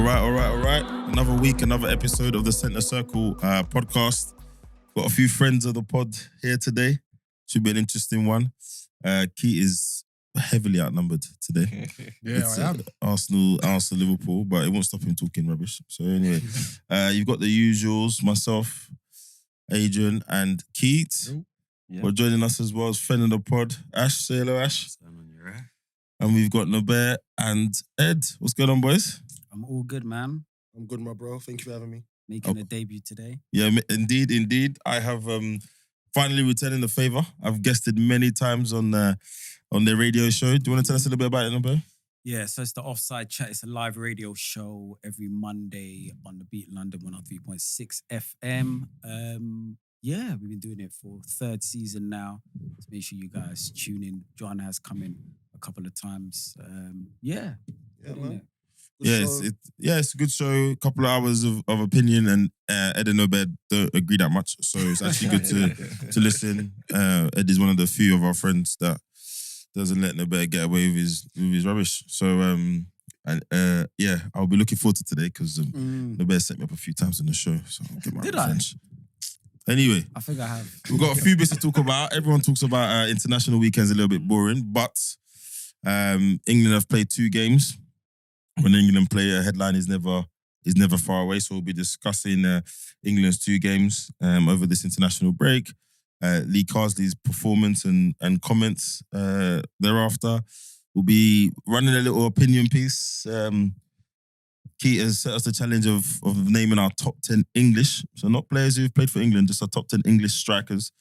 All right. Another week, another episode of the Centre Circle podcast. Got a few friends of the pod here today. Should be an interesting one. Keith is heavily outnumbered today. I am. Arsenal, Liverpool, but it won't stop him talking rubbish. So anyway, you've got the usuals, myself, Adrian, and Keith. Yeah. We're joining us as well as friend of the pod, Ash. Say hello, Ash. And we've got Naber and Ed. What's going on, boys? I'm all good, man. I'm good, my bro. Thank you for having me. Making a debut today. Yeah, indeed. I have finally returning the favour. I've guested many times on their radio show. Do you want to tell us a little bit about it, Naber? Yeah, so it's the Offside Chat. It's a live radio show every Monday on the Beat London 103.6 FM. Yeah, we've been doing it for third season now. So make sure you guys tune in. Joanna has come in a couple of times. Yeah, man. It's a good show. A couple of hours of opinion, and Ed and Naber don't agree that much, so it's actually good to listen. Ed is one of the few of our friends that doesn't let Naber get away with his rubbish. So I'll be looking forward to today because Naber set me up a few times in the show, so I'll get my revenge. Anyway, I think I have. We've got a few bits to talk about. Everyone talks about international weekends a little bit boring, but England have played 2 games. When England play, a headline is never far away. So we'll be discussing England's 2 games over this international break. Lee Carsley's performance and comments thereafter. We'll be running a little opinion piece. Keith has set us the challenge of naming our top 10 English. So not players who've played for England, just our top 10 English strikers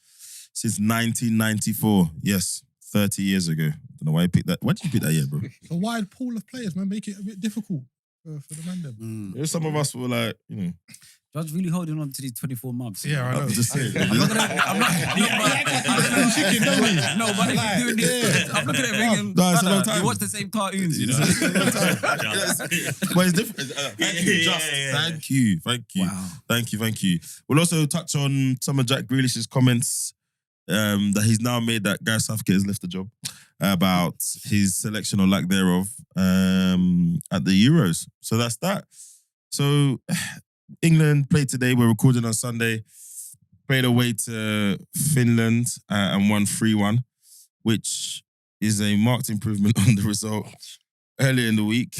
since 1994. Yes, 30 years ago. Don't know why you picked that. Why did you pick that year, bro? It's a wide pool of players, man. Make it a bit difficult for the man them. There's some of us who were like, Judge really holding on to these 24 months. Yeah, I know. I'm just saying. I'm not doing this. I'm looking at it thinking, No, it's a long time. you watch the same cartoons, you know. But it's different. Thank you. Wow. Thank you. We'll also touch on some of Jack Grealish's comments that he's now made that Gareth Southgate has left the job about his selection or lack thereof at the Euros. So that's that. So England played today. We're recording on Sunday. Played away to Finland and won 3-1, which is a marked improvement on the result earlier in the week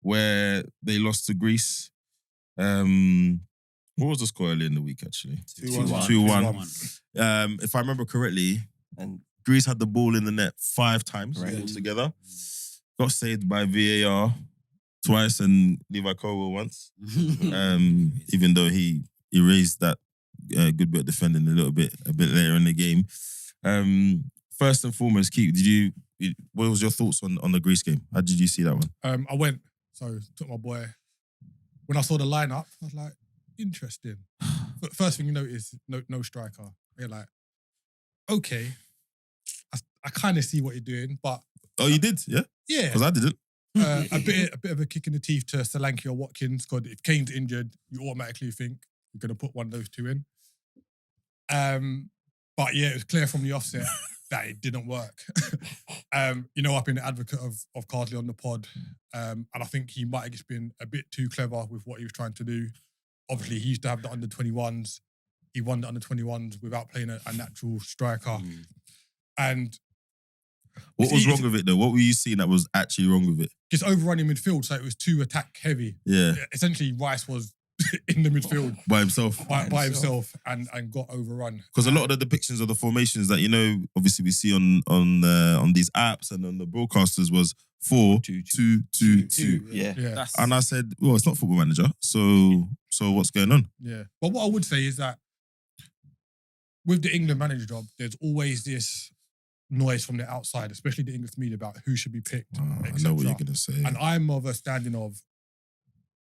where they lost to Greece. What was the score earlier in the week, actually? 2-1. If I remember correctly, and Greece had the ball in the net 5 times altogether. Got saved by VAR twice and Levi Colwill once. Even though he erased that good bit of defending a bit later in the game. First and foremost, Keith, what was your thoughts on the Greece game? How did you see that one? I went, so took my boy. When I saw the lineup, I was like, interesting. But first thing you notice, no striker. You're like, okay, I kind of see what you're doing, but Oh, you did? Yeah? yeah, Because I didn't. a bit of a kick in the teeth to Solanke or Watkins. Because if Kane's injured, you automatically think you're going to put one of those 2 in. But yeah, it was clear from the offset that it didn't work. I've been an advocate of Carsley on the pod, and I think he might have just been a bit too clever with what he was trying to do. Obviously, he used to have the under-21s. He won the under-21s without playing a natural striker. And What was wrong with it, though? What were you seeing that was actually wrong with it? just overrunning midfield, so it was too attack heavy. Yeah. Essentially, Rice was in the midfield By himself. by himself and got overrun. Because a lot of the depictions of the formations that, obviously we see on these apps and on the broadcasters was 4-2-2-2. Yeah. And I said, well, it's not Football Manager, so what's going on? Yeah. But what I would say is that with the England manager job, there's always this noise from the outside, especially the English media, about who should be picked. I know what you're going to say. And I'm of a standing of,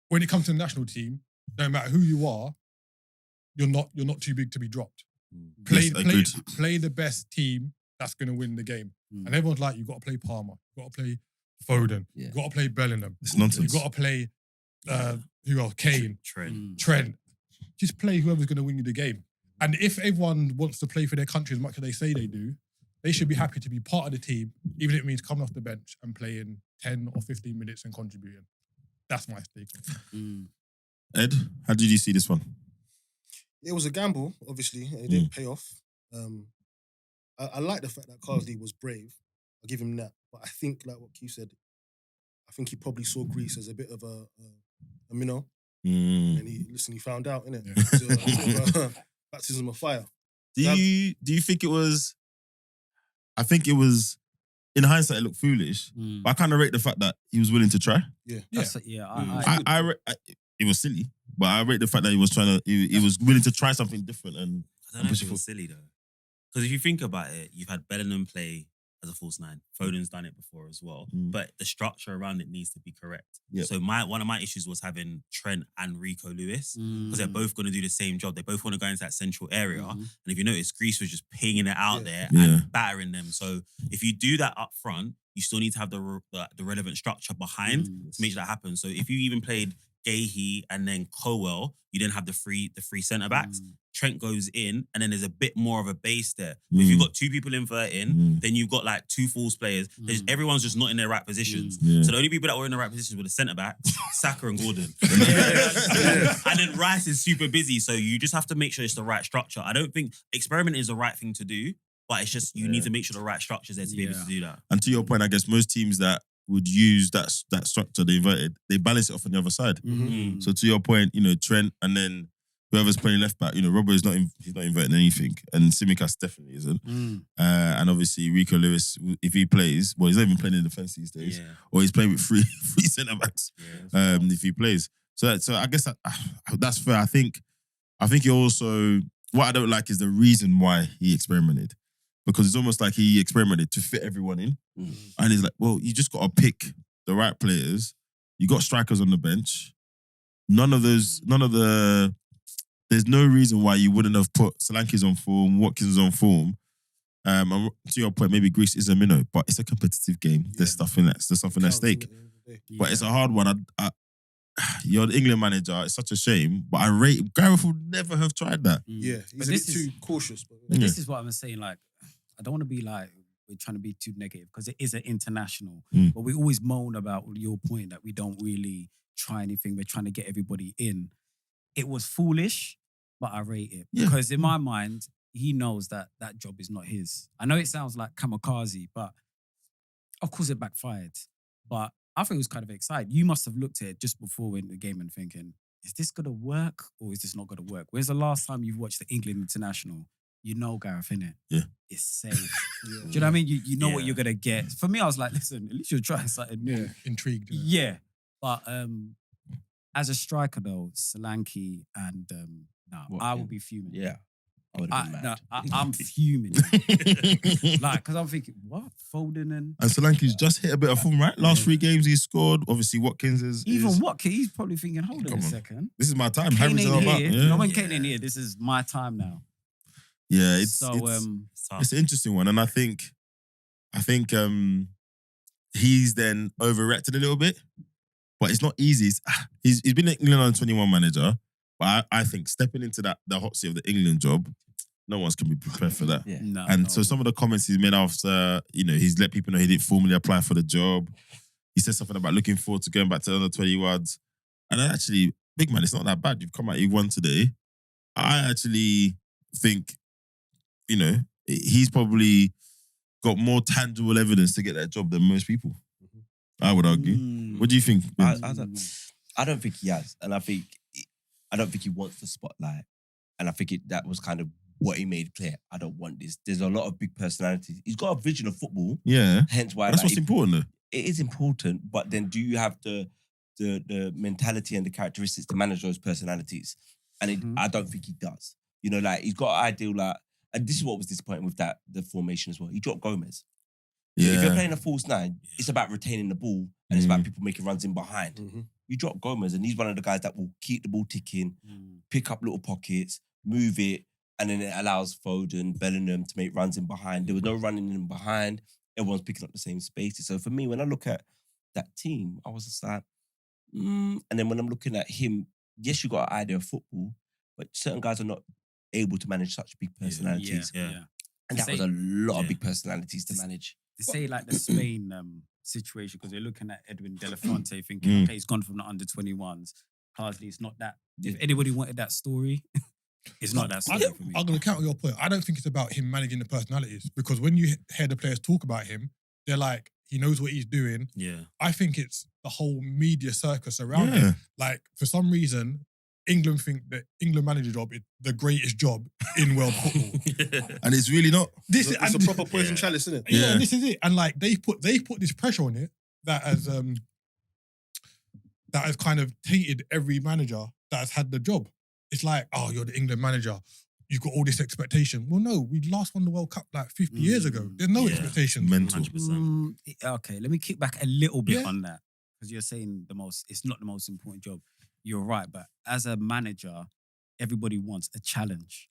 when it comes to the national team, no matter who you are, you're not too big to be dropped. Play the best team that's going to win the game. And everyone's like, you've got to play Palmer, you've got to play Foden, you've got to play Bellingham. It's nonsense. You've got to play, who else? Kane. Trent. Just play whoever's going to win you the game. And if everyone wants to play for their country as much as they say they do, they should be happy to be part of the team, even if it means coming off the bench and playing 10 or 15 minutes and contributing. That's my take. Ed, how did you see this one? It was a gamble, obviously. It didn't pay off. I like the fact that Carsley was brave. I'll give him that. But I think, like what Keith said, I think he probably saw Greece as a bit of a minnow. And he found out, innit? Yeah. So, baptism of fire. Do you think it was? I think it was. In hindsight, it looked foolish. But I kind of rate the fact that he was willing to try. Yeah. It was silly, but I rate the fact that he was trying to. He was willing to try something different. And I don't know if it was silly though, because if you think about it, you've had Bellingham play as a false nine. Foden's done it before as well, but the structure around it needs to be correct. Yep. So one of my issues was having Trent and Rico Lewis because they're both going to do the same job. They both want to go into that central area, and if you notice, Greece was just pinging it out there and battering them. So if you do that up front, you still need to have the relevant structure behind to make sure that happens. So if you even played Gahey and then Cowell, you then have the three centre backs. Trent goes in, and then there's a bit more of a base there. But if you've got two people inverting, then you've got like two false players. Everyone's just not in their right positions. So the only people that were in the right positions were the centre backs, Saka and Gordon. And then Rice is super busy, so you just have to make sure it's the right structure. I don't think experiment is the right thing to do, but it's just you need to make sure the right structure is there to be able to do that. And to your point, I guess most teams that would use that structure they inverted, they balance it off on the other side. So to your point, Trent and then whoever's playing left back, Robbo is he's not inverting anything, and Tsimikas definitely isn't. And obviously Rico Lewis, if he plays, well, he's not even playing in defence these days, or he's playing with three centre backs. If he plays, so I guess that's fair. I think he also, what I don't like is the reason why he experimented. Because it's almost like he experimented to fit everyone in. And he's like, well, you just got to pick the right players. You got strikers on the bench. There's no reason why you wouldn't have put Solanke's on form, Watkins on form. And to your point, maybe Greece is a minnow, but it's a competitive game. There's something at stake. But it's a hard one. You're the England manager. It's such a shame. But I rate Gareth would never have tried that. Yeah, he's a bit too cautious. But this is what I'm saying. Like, I don't want to be like we're trying to be too negative because it is an international. But we always moan about your point that we don't really try anything. We're trying to get everybody in. It was foolish, but I rate it because in my mind, he knows that that job is not his. I know it sounds like kamikaze, but of course it backfired. But I think it was kind of exciting. You must have looked at it just before in the game and thinking, is this going to work or is this not going to work? When's the last time you've watched the England International? You know Gareth, innit? Yeah. It's safe. Do you know what I mean? You know what you're going to get. For me, I was like, listen, at least you're trying something new. Yeah, intrigued. Yeah. But as a striker though, Solanke and I would be fuming. Yeah. I would have been mad. I'm fuming. Because I'm thinking, what? Foden and Solanke's just hit a bit of form, right? Last 3 games he scored. Obviously, Watkins is... Watkins, he's probably thinking, hold on a second. This is my time. Kane Harry's ain't all about. here. No one Kane ain't here. This is my time now. Yeah, it's an interesting one. And I think he's then overreacted a little bit. But it's not easy. He's been an England under-21 manager. But I think stepping into the hot seat of the England job, no one's can be prepared for that. Yeah. So some of the comments he's made after, he's let people know he didn't formally apply for the job. He said something about looking forward to going back to the under 21s. And actually, big man, it's not that bad. You've come out, you've won today. I actually think, he's probably got more tangible evidence to get that job than most people. I would argue. What do you think? I don't think he has. And I don't think he wants the spotlight. And I think that was kind of what he made clear. I don't want this. There's a lot of big personalities. He's got a vision of football. Yeah. Hence why... That's what's important though. It is important, but then do you have the mentality and the characteristics to manage those personalities? And I don't think he does. He's got an ideal, and this is what was disappointing with the formation as well. He dropped Gomez. Yeah. If you're playing a false 9, it's about retaining the ball and it's about people making runs in behind. You drop Gomez and he's one of the guys that will keep the ball ticking, pick up little pockets, move it, and then it allows Foden, Bellingham to make runs in behind. There was no running in behind. Everyone's picking up the same spaces. So for me, when I look at that team, I was just like, And then when I'm looking at him, yes, you got an idea of football, but certain guys are not able to manage such big personalities. Yeah. And that was a lot of big personalities to manage. To say like the Spain situation because they're looking at Edwin De La Fonte thinking, okay, he's gone from the under-21s. Carsley, it's not that. If anybody wanted that story, it's not that story for me. I'm going to counter your point. I don't think it's about him managing the personalities because when you hear the players talk about him, they're like, he knows what he's doing. Yeah. I think it's the whole media circus around him. Like, for some reason, England think that England manager job is the greatest job in world football. And it's really not. It's a proper poison chalice, isn't it? Yeah, this is it. And like they put this pressure on it that has kind of tainted every manager that has had the job. It's like, oh, you're the England manager. You've got all this expectation. Well, no, we last won the World Cup like 50 years ago. There's no expectations. Mental. 100%. Okay, let me kick back a little bit on that because you're saying it's not the most important job. You're right, but as a manager, everybody wants a challenge.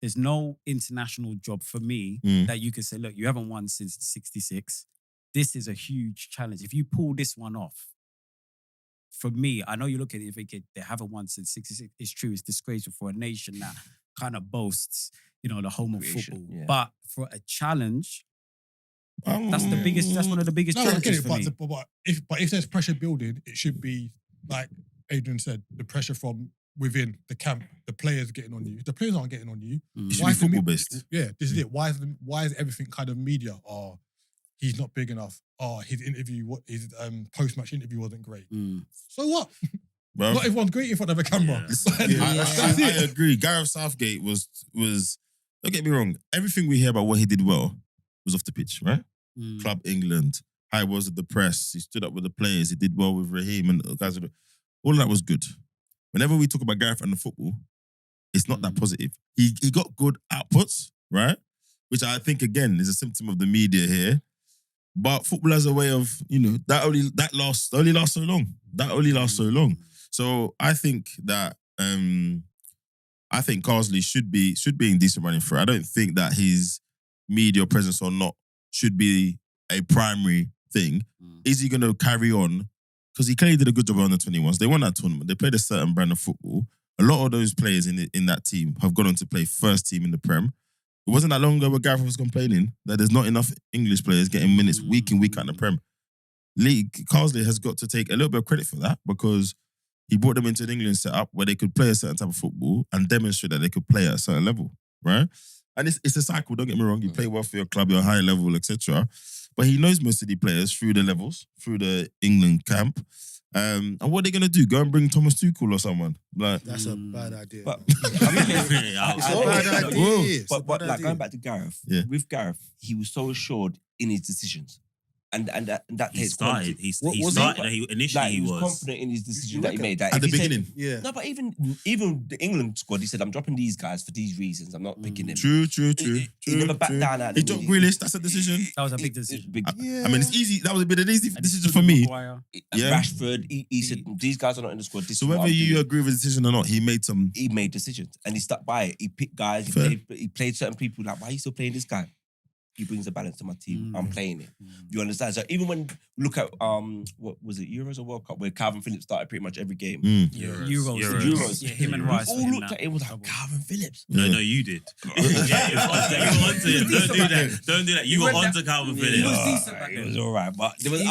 There's no international job for me that you can say, look, you haven't won since '66. This is a huge challenge. If you pull this one off, for me, I know you look at it and think they haven't won since '66. It's true, it's disgraceful for a nation that kind of boasts, the home of football. Yeah. But for a challenge, that's one of the biggest challenges for me. But if there's pressure building, it should be like Adrian said, the pressure from within the camp, the players getting on you. If the players aren't getting on you, it should be football based. Yeah, this is it. Why is everything kind of media? Oh, he's not big enough. Oh, his post-match interview wasn't great. So what? Well, not everyone's great in front of a camera. I agree. Gareth Southgate was. Don't get me wrong. Everything we hear about what he did well was off the pitch, right? Club England, how he was at the press. He stood up with the players. He did well with Raheem and guys. All of that was good. Whenever we talk about Gareth and the football, it's not that positive. He got good outputs, right? Which I think again is a symptom of the media here. But football has a way of, that only lasts so long. That only lasts so long. So I think that Carsley should be in decent running for it. I don't think that his media presence or not should be a primary thing. Is he going to carry on? Because he clearly did a good job on the 21s. They won that tournament. They played a certain brand of football. A lot of those players in that team have gone on to play first team in the Prem. It wasn't that long ago where Gareth was complaining that there's not enough English players getting minutes week in, week out in the Prem. Carsley has got to take a little bit of credit for that because he brought them into an England setup where they could play a certain type of football and demonstrate that they could play at a certain level, right? And it's a cycle, don't get me wrong. You play well for your club, you're high level, etc. But he knows most of the players through the levels, through the England camp. And what are they going to do? Go and bring Thomas Tuchel or someone? That's a bad idea. But it's a bad idea. But like going back to Gareth, with Gareth, he was so assured in his decisions. And that takes started. He started. Initially, he was confident in his decision that he made. At the beginning, No, but even the England squad, he said, "I'm dropping these guys for these reasons. I'm not picking them." True. He never backed down. He dropped Grealish. That's a decision. That was a big decision. I mean, it's easy. That was a bit of an easy decision for me. Rashford, he said, "These guys are not in the squad." So whether you agree with the decision or not, he made decisions and he stuck by it. He picked guys. He played certain people. Like, why are you still playing this guy? He brings a balance to my team. I'm playing it. You understand? So even when we look at what was it, Euros or World Cup, where Calvin Phillips started pretty much every game. Euros. Yeah, him and Rice. We all looked at it was like Calvin Phillips. No, you did. You were onto him. Don't do that. You were onto Calvin Phillips. He was decent back It then. was all right, but there was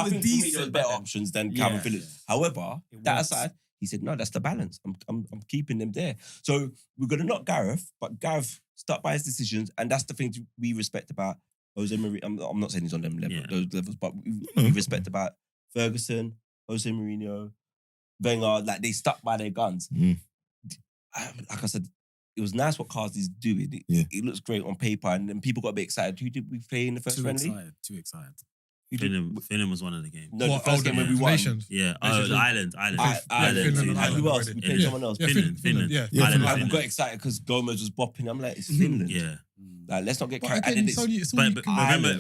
better options than Calvin Phillips. However, that aside, he said, "No, that's the balance. I'm keeping them there." So we're gonna knock Gareth, but Gareth stuck by his decisions, and that's the thing we respect about Jose Mourinho. I'm not saying he's on them those levels, but we respect about Ferguson, Jose Mourinho, Wenger. Like, they stuck by their guns. Like I said, it was nice what Carsley's doing. It looks great on paper, and then people got a bit excited. Who did we play in the first friendly? Too excited. Finland was one of the games. No, the first game when we won. Nations. Yeah. Oh, the Island. Finland. Who else? We played someone else. Finland. Yeah. I got excited because Gomez was bopping. I'm like, it's Finland. Yeah. Like, let's not get carried. But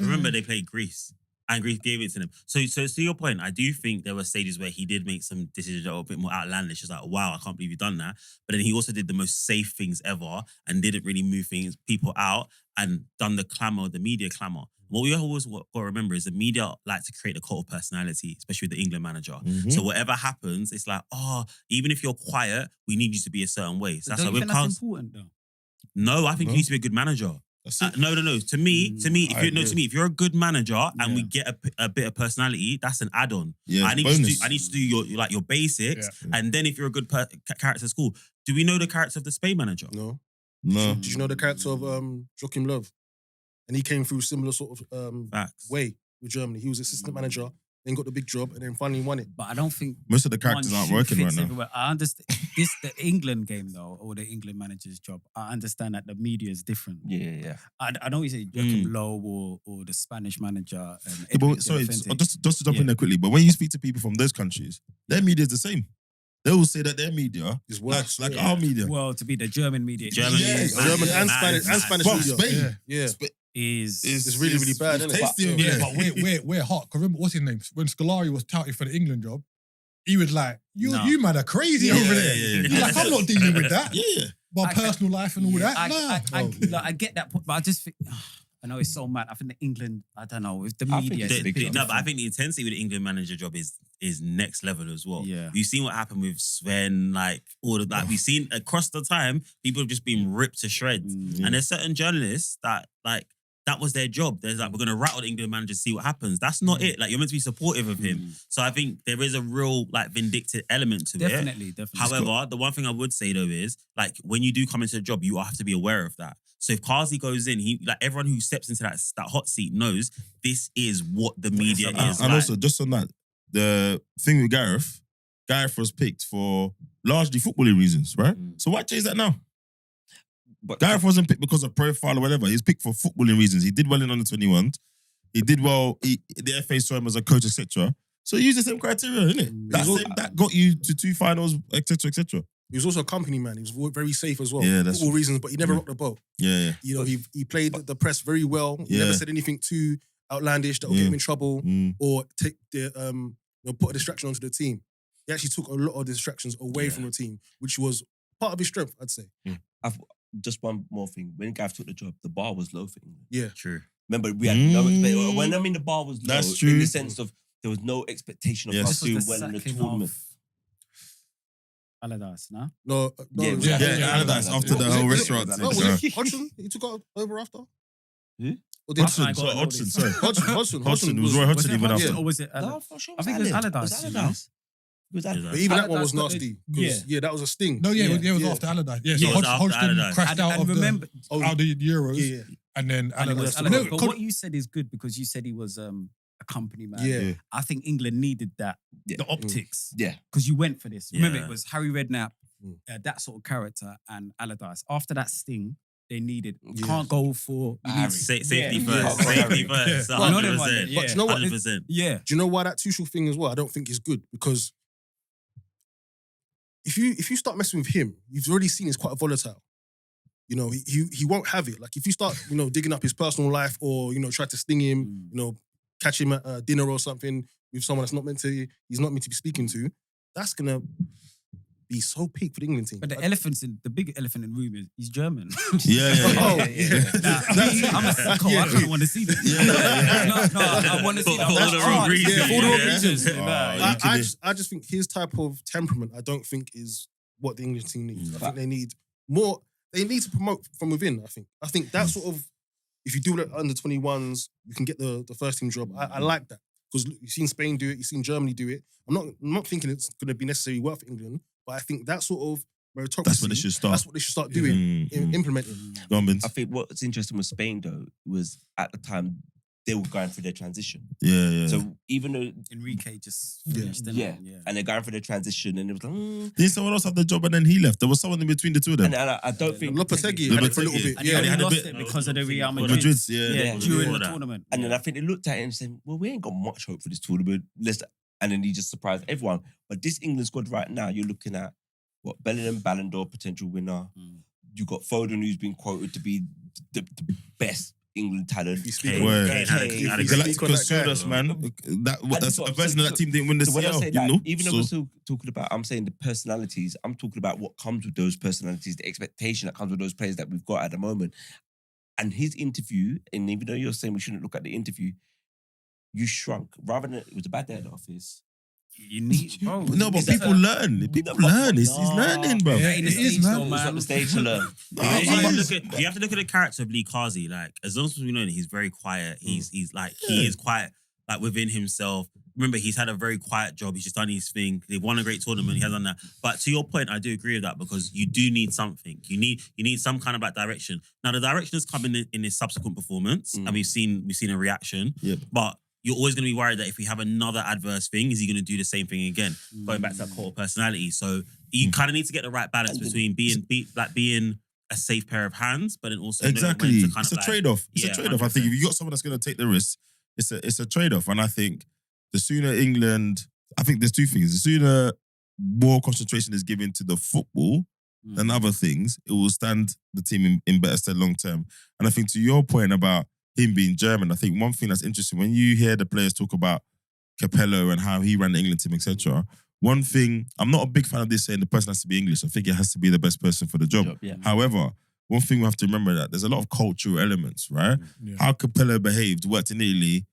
remember, they played Greece. And Greece gave it to them. So to your point, I do think there were stages where he did make some decisions that were a bit more outlandish. It's like, wow, I can't believe you've done that. But then he also did the most safe things ever and didn't really move people out and done the media clamour. What we always got to remember is the media like to create a cult of personality, especially with the England manager. So whatever happens, it's like, even if you're quiet, we need you to be a certain way. So that's why that's important though. No, I think you need to be a good manager. That's it. No. To me, if you're a good manager and we Yeah. get a bit of personality, that's an add-on. Yeah, I need bonus. to do your basics, and then if you're a good character, it's cool. Do we know the character of the Spain manager? No. No. Did you know the character of Joachim Löw? And he came through similar sort of Facts. way with Germany. He was assistant manager, then got the big job, and then finally won it. But I don't think Most of the characters one aren't shoe working fits right now. everywhere. I understand the England game though, or the England manager's job. I understand that the media is different. Yeah. I know you say Joachim Low or the Spanish manager. Yeah, but sorry, just to jump in there quickly. But when you speak to people from those countries, their media is the same. They will say that their media It's worse. like our media. Well, to be the German media, German Yeah, is German mad, and mad, Spanish mad. Spanish But media. Spain Yeah. is It's really, really bad, isn't it? tasty But- over Yeah, there. but we're hot. Because remember, what's his name? When Scolari was touted for the England job, he was like, you man are crazy Yeah, over there. yeah. He's like, I'm not dealing with that. Yeah. My I- personal life and all that. I get that point, but I just think I know it's so mad. I think the England, I don't know, with the I think media. it's it's a big bit enough. No, but I different. think the intensity with the England manager job is next level as well. Yeah. You've seen what happened with Sven, like all of that. We've seen across the time, people have just been ripped to shreds. And there's certain journalists that was their job. There's like, we're gonna rattle the England manager, see what happens. That's not it. Like, you're meant to be supportive of him. So I think there is a real like vindictive element to it. Definitely. However, the one thing I would say though is like when you do come into the job, you have to be aware of that. So if Carsley goes in, he like everyone who steps into that hot seat knows this is what the media is. And also, just on that, the thing with Gareth was picked for largely footballing reasons, right? So why change that now? But Gareth wasn't picked because of profile or whatever. He's picked for footballing reasons. He did well in under 21s. He did well. The FA saw him as a coach, etc. So use the same criteria, innit? That got you to 2 finals, etc., etc. He was also a company man. He was very safe as well. Yeah, that's for all reasons, but he never rocked the boat. Yeah. You know, he played the press very well. He Yeah. never said anything too outlandish that would get him in trouble or take the put a distraction onto the team. He actually took a lot of distractions away from the team, which was part of his strength, I'd say. just one more thing. When Gav took the job, the bar was low for England. Yeah. True. Remember, we had no expectation. When I mean the bar was low, That's true. in the sense of there was no expectation of Yes. us doing well in the tournament. Allardyce, no? No, Yeah, Allardyce after the whole restaurant thing. No, sorry. was it Hodgson? He took over after? Who? Or did Hodgson, I got Hodgson, this. sorry. Hodgson. It was Roy Hodgson he went Hodgson after. or was it No, Allardyce? I'm sure I think it was Allardyce. Was Allardyce? It was Allardyce. But even that one was Allardyce got nasty. the- 'Cause, yeah, that was a sting. No, it was Yeah. after Allardyce. Yeah, Yeah, so it was after Hodgson Allardyce. crashed out And of remember, out of the Euros, Yeah. and then and it was Allardyce. Allardyce. No, But could- what you said is good because you said he was a company man. Yeah. I think England needed that, Yeah. the optics. Yeah. Because you went for this. Remember, Yeah. it was Harry Redknapp, Mm. that sort of character, and Allardyce. After that sting, they needed, Yeah. can't go for... you need- Safety Yeah. first. Yeah. Safety first. Yeah. Well, 100%. yeah. But you know what? 100%. Yeah. Do you know why that Tuchel thing as well? I don't think is good because if you start messing with him, you've already seen he's quite volatile. You know, he won't have it. Like if you start, digging up his personal life or try to sting him, catch him at dinner or something with someone that's he's not meant to be speaking to, that's gonna be so peak for the England team. But the big elephant in the room is he's German. Yeah. Oh, Nah, I'm a sicko. I don't want to see this. No, I want to see For all that. the wrong reasons. Yeah, for all the wrong Yeah. reasons. Oh, I just think his type of temperament, I don't think is what the English team needs. I think they need more. They need to promote from within. I think that sort of, if you do it under 21s, you can get the first team job. I like that because you've seen Spain do it, you've seen Germany do it. I'm not thinking it's going to be necessarily work for England, but I think that sort of meritocracy. That's what they should start. That's what they should start doing, implementing. Go on, Vince. I think what's interesting with Spain though was at the time they were going through their transition. Yeah. So even though Enrique just finished. didn't yeah, he? and they're going through their transition, and it was like, Didn't someone else have the job and then he left? There was someone in between the two of them. and I don't think. Lopetegui had it for a little bit. And Yeah, he they had a lost bit- it because of the Real Madrid. Madrid, yeah. Yeah. During the Yeah. tournament. And then I think they looked at it and said, "Well, we ain't got much hope for this tournament." And then he just surprised everyone. But this England squad right now, you're looking at what Bellingham, Ballon d'Or potential winner. You got Foden, who's been quoted to be the best England talent. If you speak Kane, on Word. that Kane guy, had a- if had a you great- speak on Galacticos that guy, Souness, man. That's And a person of that team didn't win the So when I CL, say that, even though So- we're still talking about, I'm saying the personalities, I'm talking about what comes with those personalities, the expectation that comes with those players that we've got at the moment. And his interview, and even though you're saying we shouldn't look at the interview, you shrunk. Rather than, it was a bad day at the office, You need, bro. No, but people learn. People learn. He's learning, bro. Yeah, in the States, though, He's man. on the stage to learn. You have to look at the character of Lee Carsley. Like, as long as we know that he's very quiet, he's like he is quiet, like within himself. Remember, he's had a very quiet job. He's just done his thing. They've won a great tournament. He has done that. But to your point, I do agree with that because you do need something. You need some kind of like direction. Now, the direction has come in his subsequent performance, and we've seen a reaction. Yep. But you're always going to be worried that if we have another adverse thing, is he going to do the same thing again? Going back to that core personality. So you kind of need to get the right balance between being a safe pair of hands, but then also exactly. knowing when to kind It's of a trade-off. It's Yeah, a trade-off. I think if you got someone that's going to take the risk, it's a trade-off. And I think the sooner England, I think there's two things. The sooner more concentration is given to the football than other things, it will stand the team in better stead long term. And I think to your point about him being German, I think one thing that's interesting, when you hear the players talk about Capello and how he ran the England team, etc., one thing, I'm not a big fan of this saying the person has to be English. I think it has to be the best person for the job. Yeah. However, one thing we have to remember that there's a lot of cultural elements, right? Yeah. How Capello behaved, worked in Italy,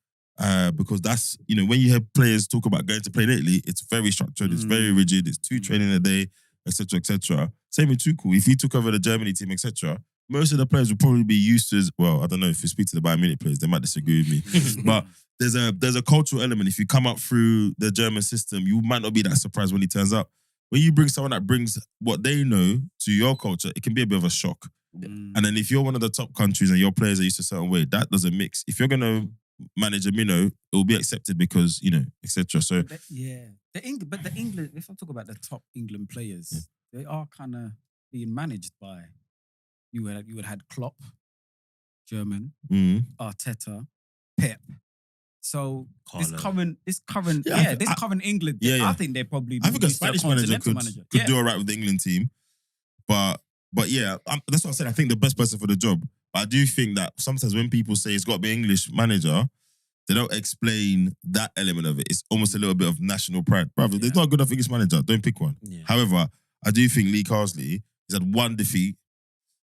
because that's, when you hear players talk about going to play in Italy, it's very structured, it's very rigid, it's 2 training a day, etc., etc. Same with Tuchel. If he took over the Germany team, etc., most of the players would probably be used to, well, I don't know, if you speak to the Bayern Munich players, they might disagree with me. But there's a cultural element. If you come up through the German system, you might not be that surprised when he turns up. When you bring someone that brings what they know to your culture, it can be a bit of a shock. And then if you're one of the top countries and your players are used to a certain way, that doesn't mix. If you're going to manage a minnow, it will be accepted because, etc. So But the England, if I talk about the top England players, they are kind of being managed by, you would had Klopp, German, Arteta, Pep. So this current England, I think they're probably. I think a Spanish manager could do all right with the England team, but yeah, that's what I said. I think the best person for the job. But I do think that sometimes when people say it's got to be English manager, they don't explain that element of it. It's almost a little bit of national pride, brother. There's not a good enough English manager. Don't pick one. Yeah. However, I do think Lee Carsley has had one defeat.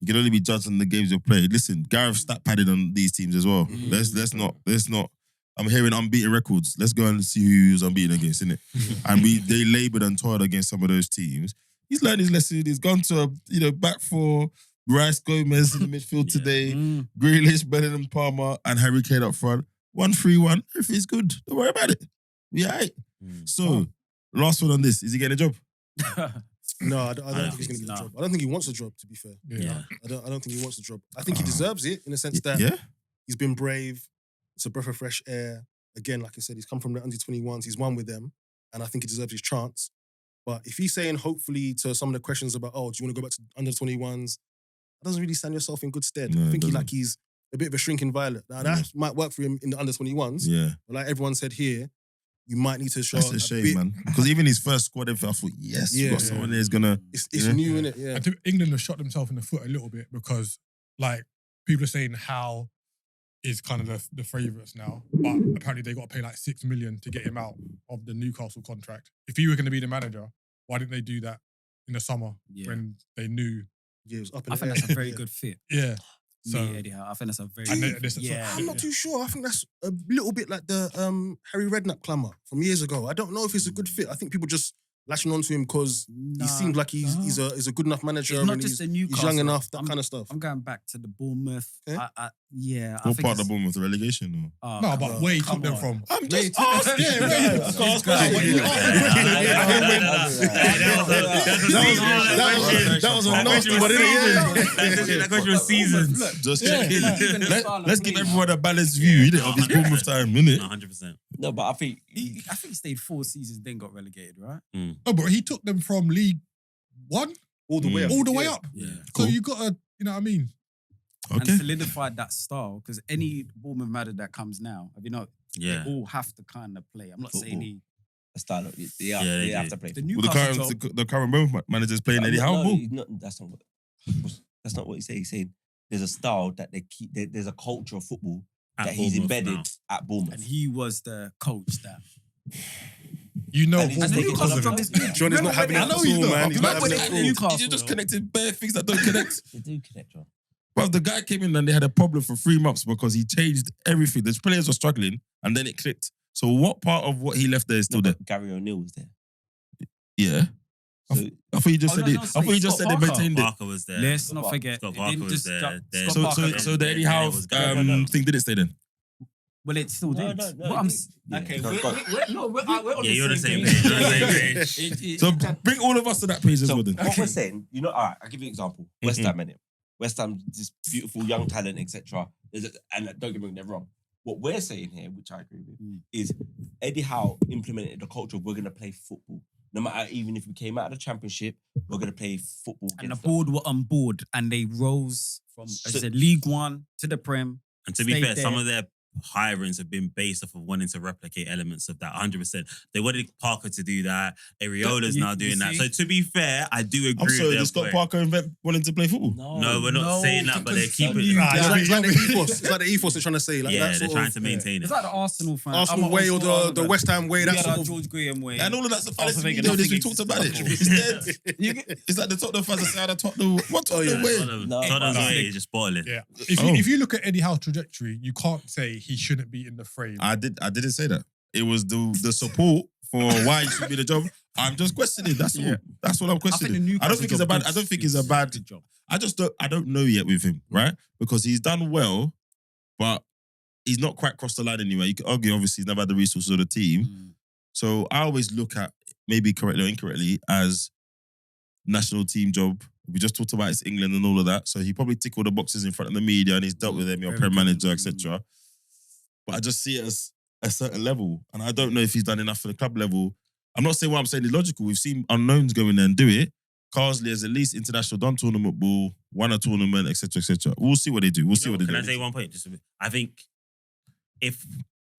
You can only be judged on the games you've played. Listen, Gareth stat padded on these teams as well. Let's not. I'm hearing unbeaten records. Let's go and see who's unbeaten against, innit? And they laboured and toiled against some of those teams. He's learned his lesson. He's gone to back for Rice Gomez in the midfield today. Grealish, Bellingham, Palmer, and Harry Kane up front. 1-3-1. Everything's good. Don't worry about it. We all right. So, last one on this. Is he getting a job? No, I don't think he's going to get a job. I don't think he wants a job, to be fair. Yeah. I don't think he wants a job. I think he deserves it in the sense that he's been brave. It's a breath of fresh air. Again, like I said, he's come from the under-21s. He's won with them. And I think he deserves his chance. But if he's saying, hopefully, to some of the questions about, do you want to go back to under-21s? That doesn't really stand yourself in good stead. No, I think he's a bit of a shrinking violet. Now, that might work for him in the under-21s. Yeah. But like everyone said here, you might need to show That's a shame, man. Because even his first squad, I thought, yes, we've got someone there who's going to... It's new, innit? Yeah. I think England have shot themselves in the foot a little bit because, like, people are saying Howe is kind of the favourites now, but apparently they got to pay like 6 million to get him out of the Newcastle contract. If he were going to be the manager, why didn't they do that in the summer when they knew? Yeah, it was up in I the think air. that's a very good fit. Yeah. So I think that's a very I'm not too sure. I think that's a little bit like the Harry Redknapp clamour from years ago. I don't know if it's a good fit. I think people just latching onto him because he seemed like he's a good enough manager. It's not and just he's the Newcastle. young enough, that kind of stuff. I'm going back to the Bournemouth. Okay. What part of the Bournemouth relegation? Or? no, but where he took them from. I'm just asking. That was a nasty one, innit? That question was seasons. Just checking. Let's give everyone a balanced view, innit, of this Bournemouth time, innit? 100%. No, but I think he stayed 4 seasons, then got relegated, right? No, but he took them from League One all the way up. all the way up. Yeah. So you got to, you know what I mean? And solidified that style because any Bournemouth manager that comes now, have you know, Yeah. they all have to kind of play. I'm not saying he. a style. They have to play. The Well, Newcastle job, the current Bournemouth manager's playing Eddie Howe. That's not what he's saying. He's saying there's a style that they keep. There's a culture of football At that he's Bournemouth embedded now. at Bournemouth. and he was the coach that. You know, And he's Bournemouth taking because of control. it. is good. John is not having it I know at he's all, not. man. He's not Remember having when it they at did all. Newcastle, You just though? connected bare things that don't connect. They do connect, John. Well, the guy came in and they had a problem for 3 months because he changed everything. The players were struggling and then it clicked. So what part of what he left there is still there? Gary O'Neill was there. Yeah. So, I thought you just said it. I thought you just said they maintained it. Barker was there. Let's not forget. Scott it Barker didn't was just there. jump- Scott So Barker- the Eddie Howe thing did it stay then? Well, it still did. No, But I'm yeah. okay. No, We're on Yeah, you're the same page. page. You're the same page. So bring all of us to that page as So well then. what we're saying, all right, I'll give you an example. West Ham, innit? West Ham, this beautiful young talent, etc. And don't get me wrong. What we're saying here, which I agree with, is Eddie Howe implemented the culture of we're going to play football. No matter, even if we came out of the Championship, we're going to play football. And the against them. board were on board, and they rose from So- League One to the Prem. And to be Stayed fair, some there. of their hirings have been based off of wanting to replicate elements of that 100%. They wanted Parker to do that. Ariola's now doing that. see? So to be fair, I do agree I'm sorry, with did Scott their point. Parker invent wanting to play football? No, we're not saying that, but they're keeping it. Nah, it's like the ethos. It's like the ethos they're trying to say. Like Yeah, that they're sort trying of, to maintain It's it. like the Arsenal fan. Arsenal I'm way or Arsenal the fan. West Ham way. We That had sort our of. George Graham way. And all of that's the Arsenal fallacy Wenger, video. nothing We talked about it. exists. It's dead. It's like the Tottenham fans that say the Tottenham. What Tottenham way? Tottenham's way is just boiling. Yeah. Oh. If you look at Eddie Howe's trajectory, you can't say he shouldn't be in the frame. I didn't say that. It was the support for why it should be the job. I'm just questioning. That's all. That's all I'm I think the questioning. Newcastle I don't think it's a job bad. did I don't think it's a suit bad. the job. I don't know yet with him, right? Because he's done well, but he's not quite crossed the line anyway. You could argue, obviously, he's never had the resources of the team. So I always look at, maybe correctly or incorrectly, as national team job. We just talked about it's England and all of that. So he probably ticked all the boxes in front of the media and he's dealt with them, your Very prem good. manager, etc. But I just see it as a certain level. And I don't know if he's done enough for the club level. I'm not saying what I'm saying is logical. We've seen unknowns go in there and do it. Carsley has at least international, done tournament ball, won a tournament, etc., etc. We'll see what they do. We'll see what they Can do. I say one point? Just a bit? I think if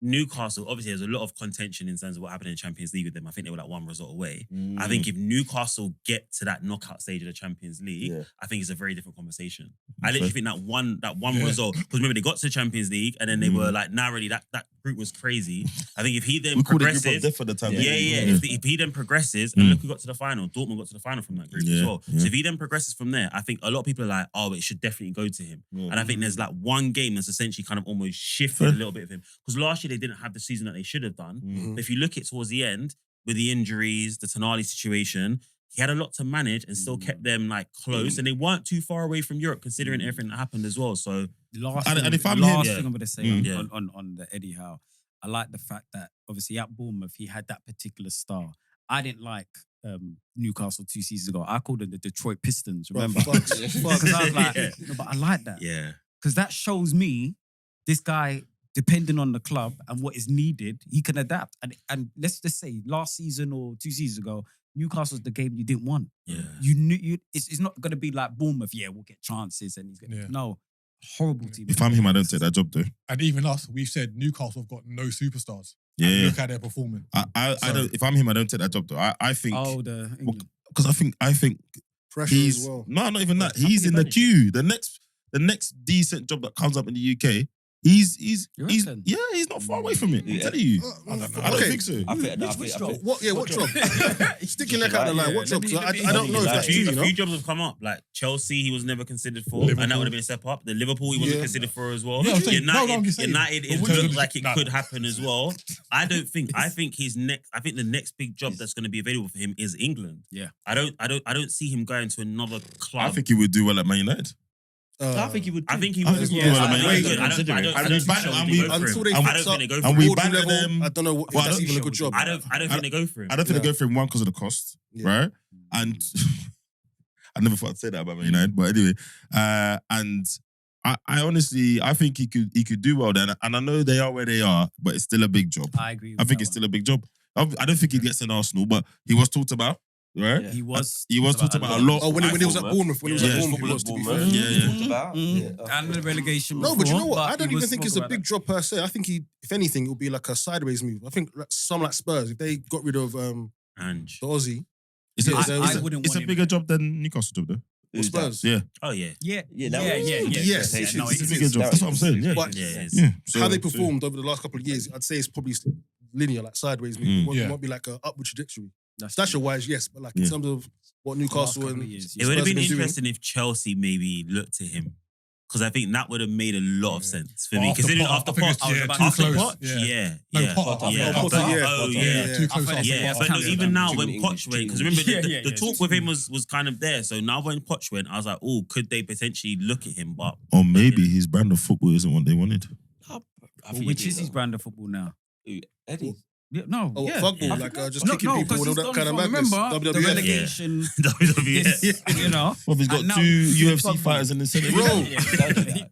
Newcastle, obviously there's a lot of contention in terms of what happened in the Champions League with them. I think they were like one result away. I think if Newcastle get to that knockout stage of the Champions League, I think it's a very different conversation. I literally think that one result, because remember they got to the Champions League and then they were like narrowly, that group was crazy. I think if he then We called it group of progresses, death at the time. if he then progresses, and look who got to the final, Dortmund got to the final from that group as well. Yeah. So if he then progresses from there, I think a lot of people are like, oh, it should definitely go to him. And I think there's like one game that's essentially kind of almost shifted a little bit of him. Because last year they didn't have the season that they should have done. But if you look at towards the end, with the injuries, the Tonali situation, he had a lot to manage and still kept them like close. And they weren't too far away from Europe considering everything that happened as well. So Last And thing, if I'm last him- thing I'm going to say Yeah. on the Eddie Howe, I like the fact that obviously at Bournemouth he had that particular star. I didn't like Newcastle 2 seasons ago. I called them the Detroit Pistons. Remember? Because I was like, Yeah. no, but I like that yeah. because that shows me this guy, depending on the club and what is needed, he can adapt. And let's just say last season or 2 seasons ago, Newcastle's the game you didn't want. Yeah. You knew it's not going to be like Bournemouth. Yeah, we'll get chances and he's going Yeah. no horrible team. If I'm him, I don't take that job though. And even us, we've said Newcastle have got no superstars. Yeah, And yeah. look how they're performing. I don't. If I'm him, I don't take that job though. I think Oh, the England. because I think Pressure he's as well. no, not even that. Well, He's in the manager. queue. The next decent job that comes up in the UK. He's You he's reckon? yeah. He's not far away from it. I'm Yeah. telling you. I don't know. I don't Okay. think so. I think Which I job? think- What? Yeah, what job? Stick your neck out the line. What job? let 'Cause me- I don't know if let me- that's A true. few, You a few know. jobs have come up. Like Chelsea, he was never considered for, and that Liverpool. would have been a step up. The Liverpool, he wasn't Yeah. considered for as well. Yeah, I'm saying- no, I'm United, just saying. United, But it which looked one- like it no. could happen as well. I don't think. I think his next. I think the next big job that's going to be available for him is England. Yeah. I don't see him going to another club. I think he would do well at Man United. I think he would. I think he I would as think well. he would, I man. think he would. I don't Considering. think And we ban- Chelsea and go we- for him. until they I fix don't up think they go for and him. we board banter level, them. I don't know what, if Well, I that's don't even a good job. I don't think they go for him. I don't think Yeah. they go for him one because of the cost, Yeah. right? And I never thought I'd say that about Man United, but anyway, and I honestly I think he could do well there, and I know they are where they are, but it's still a big job. I agree. With I think that it's still a big job. I don't think he gets in Arsenal, but he was talked about, right? Yeah. He was. He was talked about a lot. Oh, when he was at Bournemouth, when he was Yeah. at Bournemouth, he was to be fair. Bournemouth, Yeah, yeah. talked about. Yeah. And the relegation. No, but you know before, what? I he don't even was think it's spoke a about big job per se. I think if anything, it would be like a sideways move. I think like Spurs, if they got rid of the Ange. Aussie, It's Yeah, a, I it's a, wouldn't it's a want him. bigger job than Newcastle job, though. or Spurs. Yeah, Oh yeah. that. Yeah, Yeah, yeah, that was- yeah. Yes, yeah. it's No, a it's a it bigger is. job. That's what I'm saying. Yeah, But Yeah, it is. yeah. So, how they performed over the last couple of years, I'd say it's probably linear, like sideways move. It won't, Yeah. won't be like a upward trajectory. That's Stature wise, yes, but like in Yeah. terms of what Last Newcastle couple and of years, It would have Spurs been have been doing. interesting if Chelsea maybe looked to him Because I think that would have made a lot of sense for But me. after Because Potter, after I think Potter, it's, after too close. Potter, No, Potter. yeah. Potter, Oh, yeah. Too close after Yeah, Potter. but no, even now when Too Poch went, because English. remember Yeah, the yeah, talk with him was kind of there. So now when Poch went, I was like, oh, could they potentially look at him? But Or maybe his brand of football isn't what they wanted. Which is his brand of football now? Eddie. Yeah, no, Oh, yeah. fuckball, I like think- just kicking people because and all he's that done kind of from, madness. remember, the WWF. relegation. WWE. You know, Well, he's got And now two he's UFC fucking- fighters in the Senate. Bro, Yeah.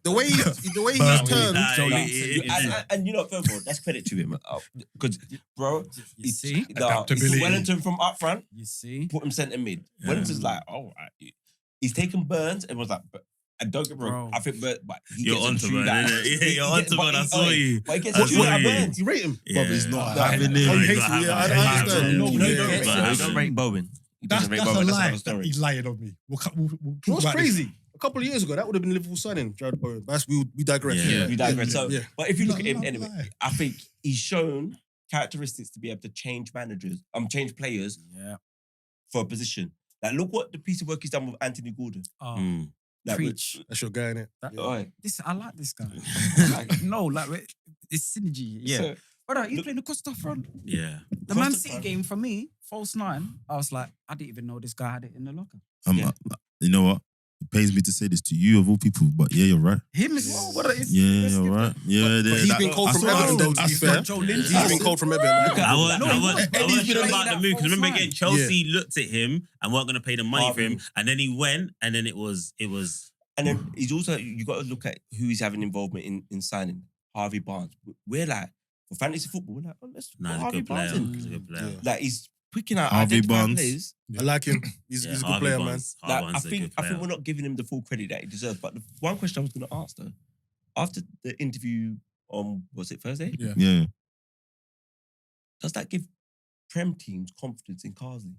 the way he's Nah, turned. And you know, first of all, that's credit to him. Because, bro, You see? he Adaptability. put Wellington from up front, You see? put him centre mid. Wellington's like, all right. He's taken Burns and was like, and don't get me wrong, Bro. I think but he You're gets onto a true man, that. innit? Yeah, you're onto man. I saw you. But he gets I a true saw that you. Burns. You rate him. But he's not Yeah. having Oh, you it. hate him? Yeah, I understand. No, Yeah, no, yeah, he yeah. don't rate Bowen. He That's doesn't rate a Bowen. That's lie. another story. He's lying on me. We'll You know talk what's about crazy? A couple of years ago, that would have been Liverpool signing, Jared Bowen. But we digress. Yeah. We digress. So, Yeah. but if you look at him No, anyway, lie. I think he's shown characteristics to be able to change managers, change players Yeah. for a position. Like, look what the piece of work he's done with Anthony Gordon. Oh, Mm. Like, preach. That's your guy, innit? That- Oi. I like this guy. Like- No, it's synergy. Yeah. So, Brother, you look- playing the Costa front. Yeah. The Man Costa City front. game for me, false 9. I was like, I didn't even know this guy had it in the locker. Yeah. You know what? It pains me to say this to you of all people, but yeah, you're right. Him as well. What is Yeah, you're right. Yeah, But he's been cold from Everton, though, to be fair. Joe Lindsay. He's been cold from Everton. I was Eddie's sure been about the that move because remember false again, Chelsea looked at him and weren't going to pay the money for him, and then he went, and then it was. and then he's also, you got to look at who he's having involvement in signing. Harvey Barnes. We're like, for fantasy football, we're like, oh, let's Nah, put he's a Harvey good player. Barnes in. He's a good player. Yeah. Like, he's picking out Harvey identifying Barnes. players. I like him. He's a good Harvey player, man. Barnes- Like, Barnes is a good I think player. we're not giving him the full credit that he deserves. But the one question I was going to ask though, after the interview on, was it Thursday? Yeah. Does that give Prem teams confidence in Carsley?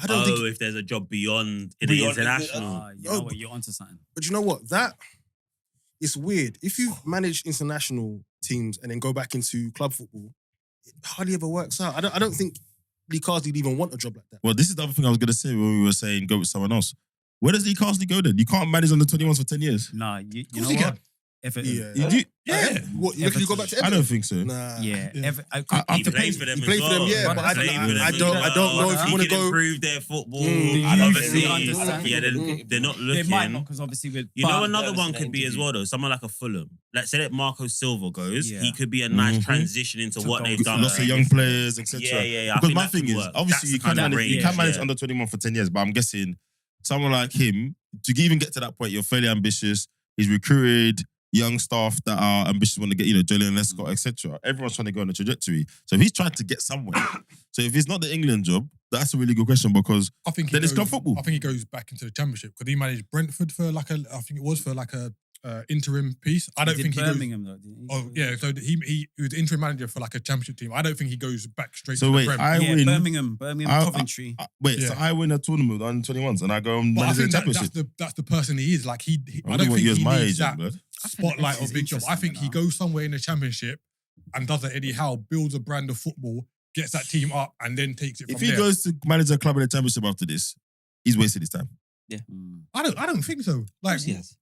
I don't think. if there's a job beyond the Beyond- international. You know what? You're onto something. But you know what? That it's weird. If you manage international teams and then go back into club football, it hardly ever works out. I don't think Lee Carsley would even want a job like that. Well, this is the other thing I was going to say when we were saying go with someone else. Where does Lee Carsley go then? You can't manage under 21s for 10 years. Nah, you course know he what? can. Everton. Yeah. Yeah. What, you reckon you go back to I Everton? don't think so. Nah. Yeah. Yeah. He It played for them. He as played for them, well. yeah, but Played for them I as don't well. know if you He want to can go. improve their football. I don't Obviously, really understand. yeah, they're not They looking. might not because obviously with You know, but- another That one was could an be as interview. well though. Someone like a Fulham. Like say that Marco Silva goes, Yeah. he could be a nice Mhm. transition into To what go they've to done. Lots of right? young players, etc. Yeah. I Because think my that thing could is, work. obviously, That's you the can kind of manage, you range, can manage yeah. under 21 for 10 years, but I'm guessing someone like him, to even get to that point, you're fairly ambitious. He's recruited young staff that are ambitious, want to get, Julian Lescott, etc. Everyone's trying to go on a trajectory. So he's trying to get somewhere. So if it's not the England job, that's a really good question because I think then it's club football. I think he goes back into the championship because he managed Brentford for I think it was for a interim piece. I don't He think did he goes. Birmingham though. Didn't he? Oh yeah, so he was interim manager for like a championship team. I don't think he goes back straight So to wait, the Prem. I Yeah, win. Birmingham, I- Coventry. Wait, Yeah. so I win a tournament on 21s and I go and But I manage the think championship. that's the person he is. Like I I don't want think you as he my needs agent, that blood. spotlight This or is big job. I think he interesting, goes somewhere in the championship and does that Eddie Howe, builds a brand of football, gets that team up, and then takes it If from he there. goes to manage a club in the championship after this, he's wasted his time. Mm. I don't think so. Like Yes.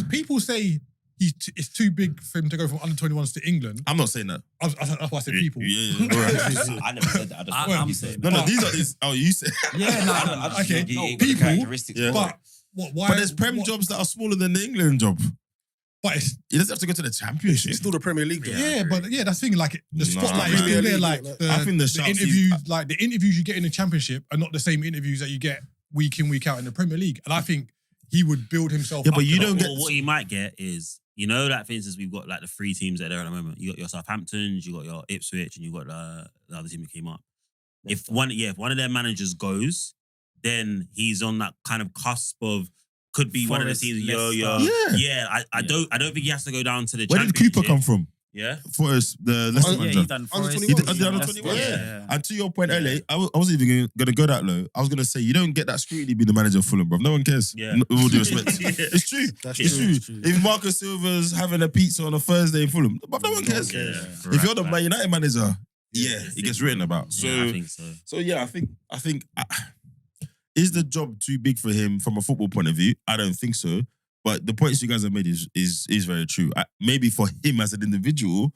people say it's too big for him to go from under 21s to England. I'm not saying that. That's why I said people. Yeah, all right. I never said that. I just I'm saying No, that. these are these. Oh, you said. Yeah, no. Okay, He ain't got the people, characteristics Yeah. for it. But why? But there's Prem jobs that are smaller than the England job. But it's He doesn't have to go to the championship. It's still the Premier League, though. yeah, but that's the thing. Like the Nah, spotlight man. is still there. League, Like like, the, I think the the shouts interviews, like the interviews you get in the championship are not the same interviews that you get week in week out in the Premier League. And I think he would build himself. Yeah, up but to you that. don't get. What you might get is, like for instance, we've got like the 3 teams that are there at the moment. You got your Southamptons, you got your Ipswich, and you got the other team that came up. If one of their managers goes, then he's on that kind of cusp of could be one of the Forest, teams. Leicester. Yeah. I don't think he has to go down to the Where did championship. Cooper come from? Yeah. Forest, the Leicester Yeah, manager. He done Under Forest. 21. He did under Leicester, 21, yeah. And to your point Yeah. earlier, I wasn't even going to go that low. I was going to say, you don't get that scrutiny being the manager of Fulham, bro. No one cares. Yeah. With all due respect. Yeah. It's true. That's It's true. true. If Marcus Silva's having a pizza on a Thursday in Fulham, but no one cares. Yeah. If you're the Man United manager, yeah, it gets written about. So, Yeah, I think so. so yeah, I think Is the job too big for him from a football point of view? I don't think so. But the points you guys have made is very true. Maybe for him as an individual,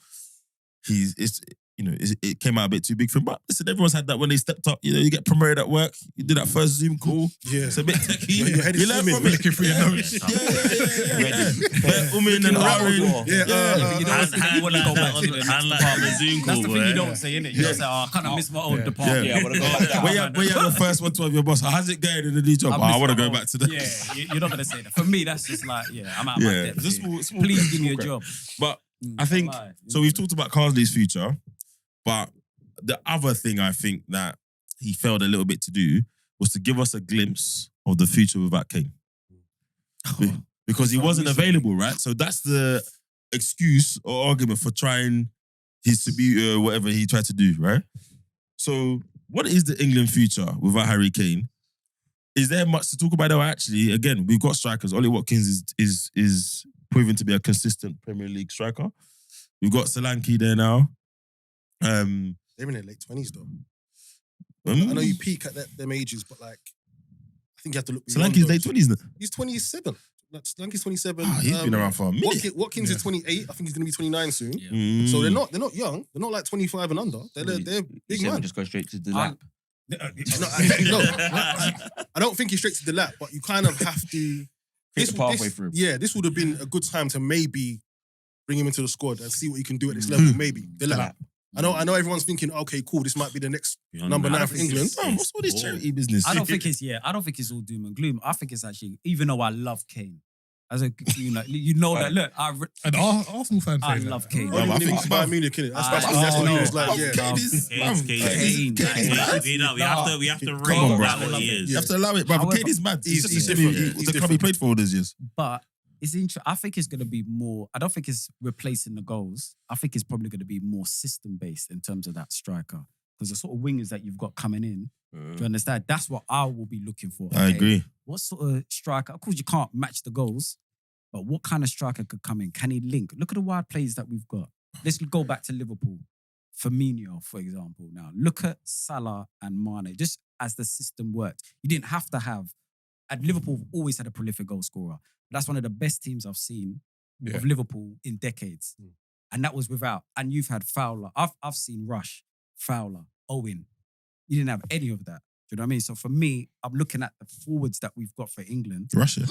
it came out a bit too big for him. But listen, everyone's had that when they stepped up. You get promoted at work. You do that first Zoom call. Yeah. It's a bit techie. Your head is You learn swimming. from it. Looking for your notes. Yeah. Umin and Aaron. You don't want to go back to the next department. Zoom call. That's the thing you don't say, innit? You don't say, I kind of miss my old department. Yeah, I want to go back to that. When you have the first one to have your boss, how's it going in the new job? I want to go back to that. Yeah, you're not going to say that. For me, that's just like, I'm out of my depth. Just here. small Please give me a crack. job. But I think, so we've talked about Carsley's future, but the other thing I think that he failed a little bit to do was to give us a glimpse of the future without Kane. Because he wasn't available, right? So that's the excuse or argument for trying his debut or whatever he tried to do, right? So what is the England future without Harry Kane? Is there much to talk about though? Actually, again, we've got strikers. Ollie Watkins is proven to be a consistent Premier League striker. We've got Solanke there now. They're in their late 20s though. I know you peak at them ages, but like, I think you have to look beyond Solanke's those. late 20s, isn't it? He's 27. Like, Solanke's 27. He's been around for a minute. Watkins is 28. I think he's going to be 29 soon. Yeah. So they're not young. They're not like 25 and under. They're big man. Just go straight to the lap. No, I don't think he's straight to the lap, but you kind of have to. Create a pathway for him. Yeah, this would have been a good time to maybe bring him into the squad and see what he can do at this level. Maybe the lap. I know everyone's thinking, okay, cool, this might be the next number 9 for England. What's all this charity business? I don't think it's all doom and gloom. I think it's actually, even though I love Kane, as a that. Look, An Arsenal fan I saying love that. Kane. I think he's Bayern Munich, innit? That's what he was like. Yeah, Kane. We have to Come on, rate bro. that what he is. You have to allow it, brother. Kane is mad. He's He's different. the club he played for all those years. But it's interesting. I think it's going to be more. I don't think it's replacing the goals. I think it's probably going to be more system based in terms of that striker. Because the sort of wingers that you've got coming in, do you understand? That's what I will be looking for. I Okay, agree. what sort of striker? Of course, you can't match the goals, but what kind of striker could come in? Can he link? Look at the wide plays that we've got. Let's go back to Liverpool. Firmino, for example. Now, look at Salah and Mane. Just as the system worked, you didn't have to have. At Liverpool, have always had a prolific goal scorer. That's one of the best teams I've seen of Liverpool in decades. And that was without. And you've had Fowler. I've seen Rush, Fowler, Owen. You didn't have any of that. Do you know what I mean? So for me, I'm looking at the forwards that we've got for England. Russia.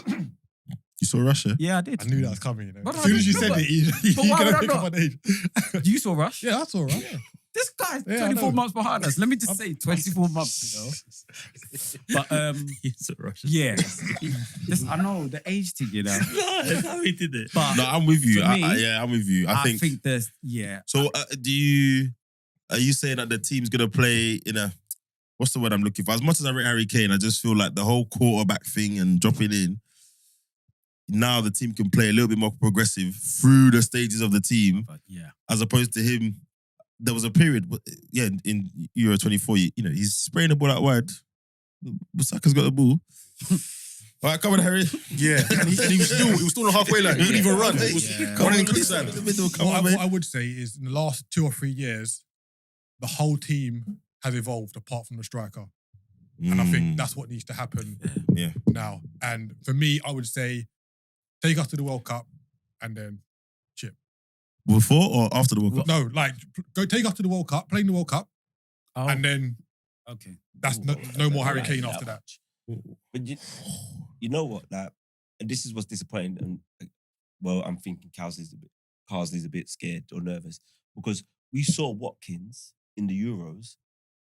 You saw Russia? Yeah, I did. I knew that was coming. You know. But As soon as you no, said but- it, you're but why going would to I pick up not? an age. You saw Rush? Yeah, that's all right. Yeah. This guy's Yeah, I 24 know. months behind us. Let me just say 24 months, But He's a Russian. yeah. I know the age thing, you know. No, that's how he did it. But No, I'm with you. For me, I'm with you. I think. there's yeah. So, are you saying that the team's gonna play in a? What's the word I'm looking for? As much as I rate Harry Kane, I just feel like the whole quarterback thing and dropping in. Now the team can play a little bit more progressive through the stages of the team, But yeah. as opposed to him. There was a period, in Euro 24, he's spraying the ball out wide. Busaka's got the ball. All right, come on, Harry. Yeah, and he was still on the halfway line. He couldn't even run. He was running in quicksand. What I would say is in the last 2 or 3 years, the whole team has evolved apart from the striker. And I think that's what needs to happen Yeah. now. And for me, I would say take us to the World Cup and then chip. Before or after the World Cup? No, like go take us to the World Cup, play in the World Cup, Oh, and then okay. that's no more Harry Kane after that. But you know what? Like, and this is what's disappointing. And I'm thinking Carsley's a bit scared or nervous because we saw Watkins in the Euros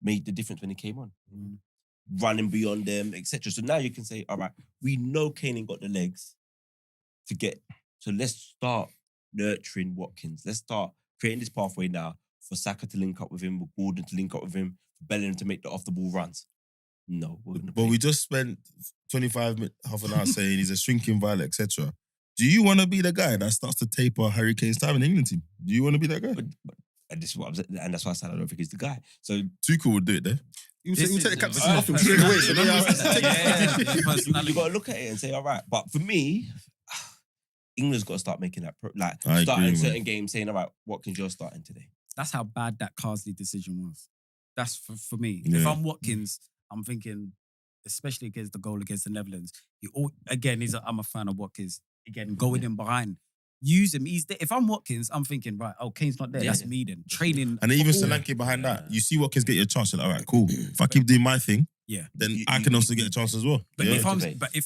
made the difference when he came on, running beyond them, etc. So now you can say, all right, we know Kane ain't got the legs to get. So let's start nurturing Watkins. Let's start creating this pathway now for Saka to link up with him, for Gordon to link up with him, for Bellingham to make the off-the-ball runs. No, we're gonna. But we just spent 25 minutes, half an hour saying he's a shrinking violet, etc. Do you want to be the guy that starts to taper Harry Kane's time in the England team? Do you want to be that guy? But and this is what I'm saying, and that's why I said I don't think he's the guy. So Tuchel would do it there. You take the captaincy off him straight away. So you got to look at it and say, all right. But for me, England's got to start making that I starting agree, certain man. games, saying, all right, Watkins, you're starting today. That's how bad that Carsley decision was. That's for me. Yeah. If I'm Watkins, I'm thinking especially against the goal against the Netherlands. I'm a fan of Watkins. Again, going in behind. Use him. If I'm Watkins, I'm thinking, right, Kane's not there. That's me then. Training. And then even Solanke behind that, you see Watkins get your chance. You're like, all right, cool. If I keep doing my thing, then I can also get a chance as well. But if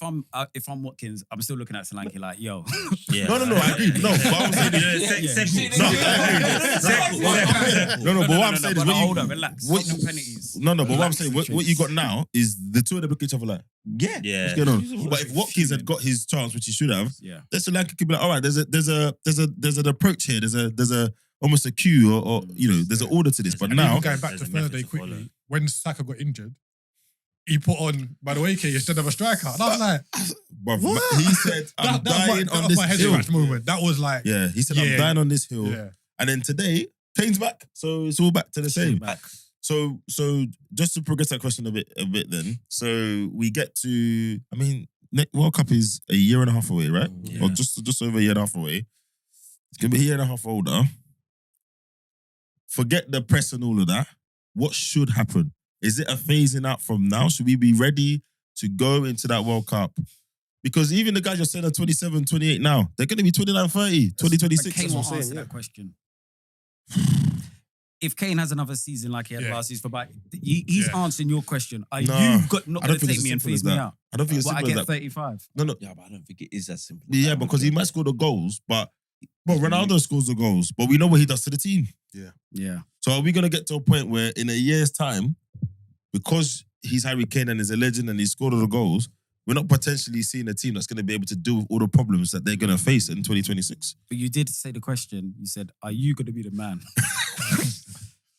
I'm Watkins, I'm still looking at Solanke like, yo. No, I agree. No, but what I'm saying but what I'm saying is hold on, relax. But what I'm saying, what you got now is the two of them look at each other like, what's going on? But if Watkins had got his chance, which he should have, then Solanke could be like, all right, there's an approach here. There's a almost a cue or there's an order to this. But now going back to Thursday quickly, when Saka got injured, he put on Madueke instead of a striker. And I was like, what? He said, I'm dying on this hill. Moment. That was like... Yeah, he said, I'm dying on this hill. Yeah. And then today, Kane's back. So it's all back to the same. So just to progress that question a bit then. So we get to, World Cup is a year and a half away, right? Yeah. Or just over a year and a half away. It's going to be a year and a half older. Forget the press and all of that. What should happen? Is it a phasing out from now? Should we be ready to go into that World Cup? Because even the guys you're saying are 27, 28 now, they're going to be 29, 30, 2026. Kane won't answer that question. If Kane has another season like he had last season, he's answering your question. Are you not going to take me and phase me out? I don't think it's simple as that. I get 35. No. Yeah, but I don't think it is as simple. Yeah, because he might score the goals, but Ronaldo scores the goals, but we know what he does to the team. Yeah. So are we going to get to a point where in a year's time, because he's Harry Kane and is a legend and he's scored all the goals, we're not potentially seeing a team that's going to be able to deal with all the problems that they're going to face in 2026? But you did say the question. You said, are you going to be the man?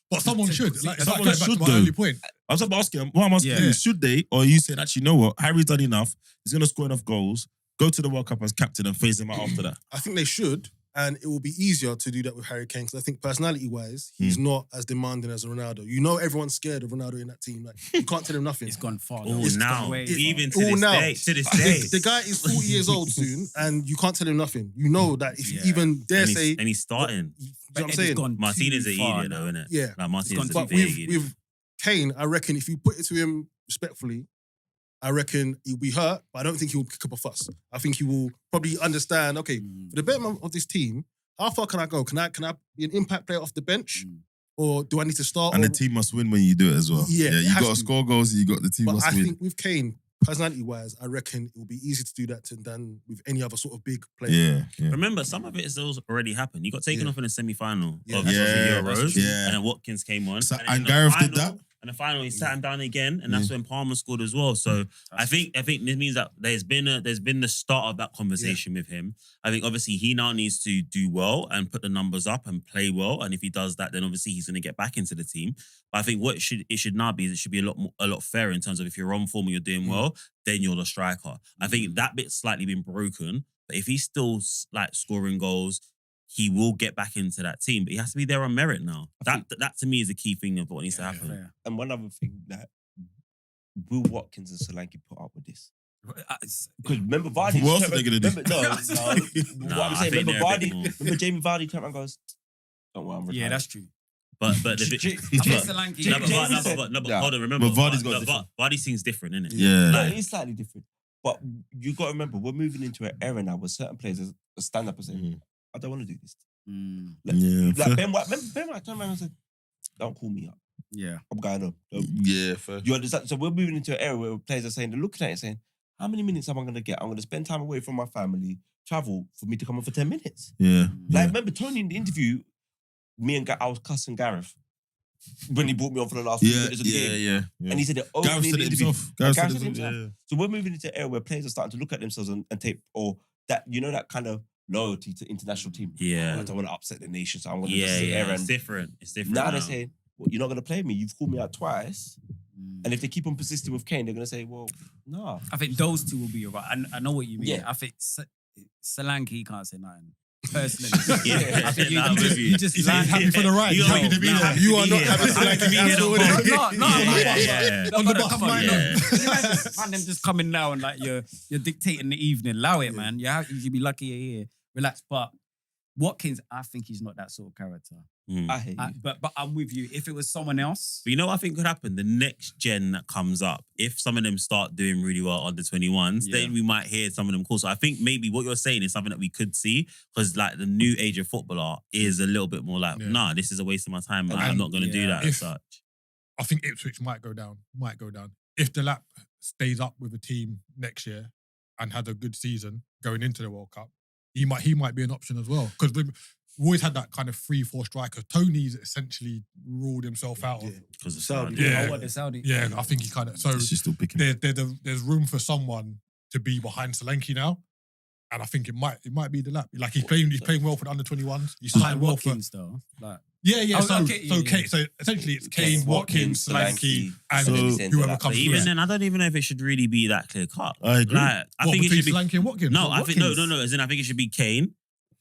But someone should. Someone should, though. Early point. I'm asking is, should they? Or you said, actually, you know what? Harry's done enough. He's going to score enough goals. Go to the World Cup as captain and phase him out after that. I think they should. And it will be easier to do that with Harry Kane because I think personality-wise, he's not as demanding as Ronaldo. You know everyone's scared of Ronaldo in that team. Like, you can't tell him nothing. It's gone far. Now. Even to this day. The guy is 40 years old soon and you can't tell him nothing. You know that if you even dare say... And he's starting. You know what I'm saying? Martinez is an idiot though, isn't it? Yeah. Like Martinez is a But with Kane, I reckon if you put it to him respectfully, I reckon he'll be hurt, but I don't think he'll kick up a fuss. I think he will probably understand, okay, for the betterment of this team, how far can I go? Can I be an impact player off the bench? Or do I need to start? And the team must win when you do it as well. Yeah, you got to score goals, you got the team must win. I think with Kane, personality-wise, I reckon it will be easier to do that than with any other sort of big player. Yeah. Remember, some of it has already happened. You got taken off in the semi-final of the Euros. And then Watkins came on. And Gareth did that. And the final, he sat him down again, and that's when Palmer scored as well. So I think this means that there's been the start of that conversation with him. I think obviously he now needs to do well and put the numbers up and play well. And if he does that, then obviously he's going to get back into the team. But I think what it should now be is it should be a lot fairer in terms of if you're on form and you're doing well, then you're the striker. I think that bit's slightly been broken. But if he's still like scoring goals, he will get back into that team, but he has to be there on merit now. That to me is the key thing of what needs to happen. Yeah. And one other thing that will Watkins and Solanke put up with this? Because remember Vardy. What else are they going to do? What I'm saying, remember Vardy. Remember Jamie Vardy turned around and goes, "Don't worry, I'm retired." Yeah, that's true. But Solanke. Hold on, remember. But Vardy's got different. Vardy thing's different, isn't it? Yeah, it's slightly different. But you got to remember, we're moving into an era now where certain players stand up and say, I don't want to do this. Like Ben White turned around and said, don't call me up. Yeah. I'm going home. Fair. You understand? So we're moving into an era where players are saying, they're looking at it saying, how many minutes am I going to get? I'm going to spend time away from my family, travel for me to come on for 10 minutes. Yeah. Like, remember Tony in the interview, I was cussing Gareth when he brought me on for the last few minutes of the game. Yeah. And he said, Gareth said it himself. So we're moving into an era where players are starting to look at themselves and take, or that, that kind of loyalty to international team. Yeah. I don't want to upset the nation, so I'm going to just sit here and... It's different. Now they're saying, well, you're not going to play me. You've called me out twice. And if they keep on persisting with Kane, they're going to say, well, no. I think those two will be all right. I know what you mean. Yeah. I think Solanke can't say nothing. Personally. I think you just land happy for the ride. You happy to be there. You are not happy to be here. No, come on. Man, them just coming now and like you're dictating the evening. Allow it, man. You should be lucky you're here. Relax. But Watkins, I think he's not that sort of character. I hate you. But I'm with you. If it was someone else, But you know what I think could happen? The next gen that comes up, if some of them start doing really well under 21s, then we might hear some of them call. So I think maybe what you're saying is something that we could see, because like the new age of footballer is a little bit more like, nah, this is a waste of my time. I'm not going to do that as such. I think Ipswich might go down. If the lap stays up with the team next year and had a good season going into the World Cup, he might be an option as well. Because we've always had that kind of 3-4 striker. Tony's essentially ruled himself out of Because of Saudi. Saudi. Yeah. Oh, what, the Saudi? Yeah, I think he kind of. So She's still picking. there's room for someone to be behind Solanke now, and I think it might be the lap. Like he's playing well for the under 21s. He's Like starting well for. Watkins though. Like, Yeah. Oh, So okay, yeah, Kane, yeah. so essentially it's Kane, Watkins, Solanke, and So- whoever But comes But through. even then, I don't even know if it should really be that clear cut. I agree. Like, I What, think it between should be. Solanke and Watkins. No, I think no. Watkins. As in, I think it should be Kane,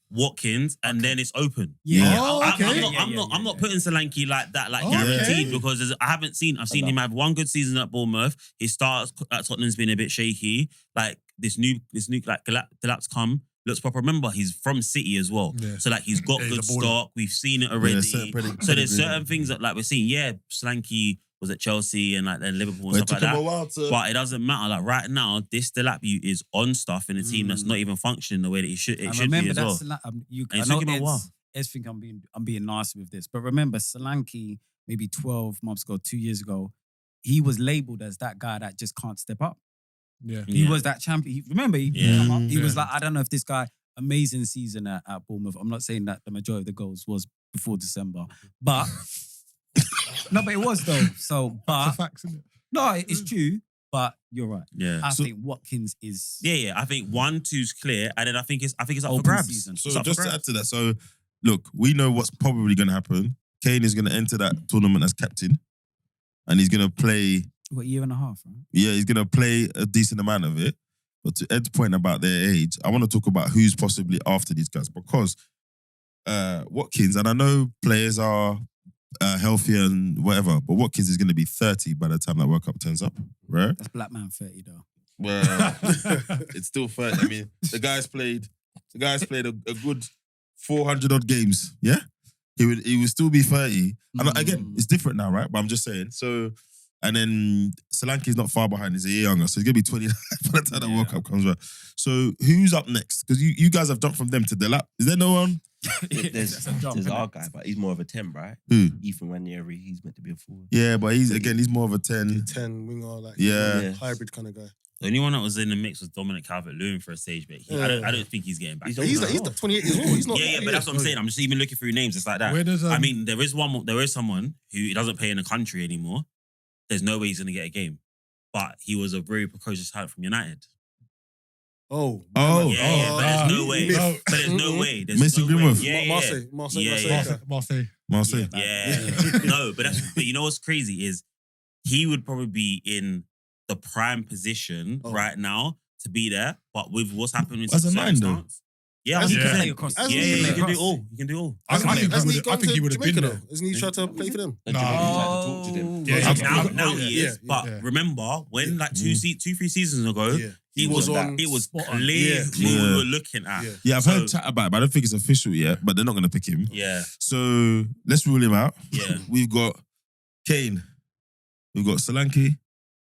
Watkins, and then it's open. yeah. Oh, I'm okay. not. I'm not putting Solanke like that, like Oh, guaranteed, okay. because I've seen him have one good season at Bournemouth. His start at Tottenham's been a bit shaky. Like this new like Delap's come. Looks proper. Remember, he's from City as well. Yeah. So like he's got Yeah, he's good a baller. stock. We've seen it already. certain So there's certain things that like we're seeing. Yeah, Solanke was at Chelsea and like then Liverpool and It stuff took like him a that. while to. But it doesn't matter. Like right now, this Delap is on stuff in a team that's not even functioning the way that it should And be remember, as well. that's I And know it took him a while. Eds think I'm being nice with this, but remember, Solanke maybe 12 months ago, 2 years ago, he was labelled as that guy that just can't step up. Yeah. He Yeah. was that champion. Remember, he Yeah. come up, he was Yeah. like, I don't know if this guy, amazing season at Bournemouth. I'm not saying that the majority of the goals was before December, but no, but it was though. So, That's but a fact, isn't it? no, it's true. But you're right. Yeah. I So- think Watkins is Yeah. I think 1-2's clear, and then I think it's up Open for grabs. season. It's So up for just to grabs. add to that, so look, we know what's probably going to happen. Kane is going to enter that tournament as captain, and he's going to play. what, a year and a half, right? Yeah, he's going to play a decent amount of it. But to Ed's point about their age, I want to talk about who's possibly after these guys, because Watkins, and I know players are healthier and whatever, but Watkins is going to be 30 by the time that World Cup turns up, right? That's Black Man 30 though. Well, it's still 30. I mean, the guy's played a good 400 odd games. Yeah, he would still be 30. And again, it's different now, right? But I'm just saying. So, and then Solanke is not far behind. He's a year younger, so he's gonna be 29 by the time the World Cup comes around. So, who's up next? Because you guys have jumped from them to Delap. Is there no one? There's That's a jump, there's innit? our guy, but he's more of a 10, right? Who? Ethan Ranieri, he's meant to be a forward. Yeah, but he's more of a 10. 10 winger, like Yeah. hybrid kind of guy. The only one that was in the mix was Dominic Calvert-Lewin for a stage, but I don't think he's getting back. He's He's older. like 28 years old. He's not. Yeah, but that's what I'm saying. I'm just even looking through names. It's like that. Where does I mean, there is someone who doesn't play in the country anymore. There's no way he's going to get a game, but he was a very precocious talent from United. Oh. Yeah, but there's no way. no. But there's no way. There's Mason no Greenwood. way. Yeah, Marseille. Yeah. Marseille. Yeah. No, but you know what's crazy is he would probably be in the prime position right now to be there, but with what's happening with As a nine, though. Yeah, As he can 100%. play across. As Yeah, he you can can play do all. You can do all. I think Hasn't he I gone think he to would have been Jamaica there. though? Isn't he tried to play for them? And Jamaica tried to talk to them. Yeah, Now he is. yeah, But yeah. remember, when like 2-3 seasons ago, Yeah. it was on. clear Yeah. who we were looking at. Yeah. Yeah, I've So- heard chat about it, but I don't think it's official yet. But they're not going to pick him. Yeah, So let's rule him out. yeah. We've got Kane. We've got Solanke.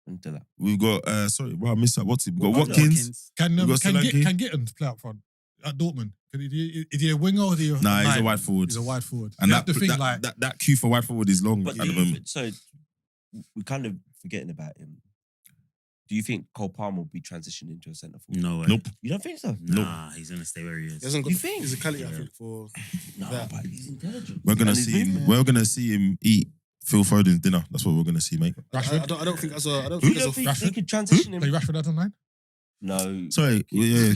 And Delap. We've got, I missed out. What's it? We've got Watkins. Watkins. Can We've got Solanke. Gittins play up front at Dortmund? Is he a winger or is he a Nah, he's a nine? wide forward. He's a wide forward. And You that, have to think that, like that queue for wide forward is long But at the moment. so we're kind of forgetting about him. Do you think Cole Palmer will be transitioned into a centre forward? No way. Nope. You don't think so? Nah, he's gonna stay where he He is. hasn't got You the think? physicality, I Yeah. think, for No, that. but he's intelligent. We're gonna And he's see him. movement. We're gonna see him eat Phil Foden's dinner. That's what we're gonna see, mate. I Rashford. don't think as a. I don't You think don't as a. think they could transition Play him? Rashford as a nine? No. Sorry. Yeah.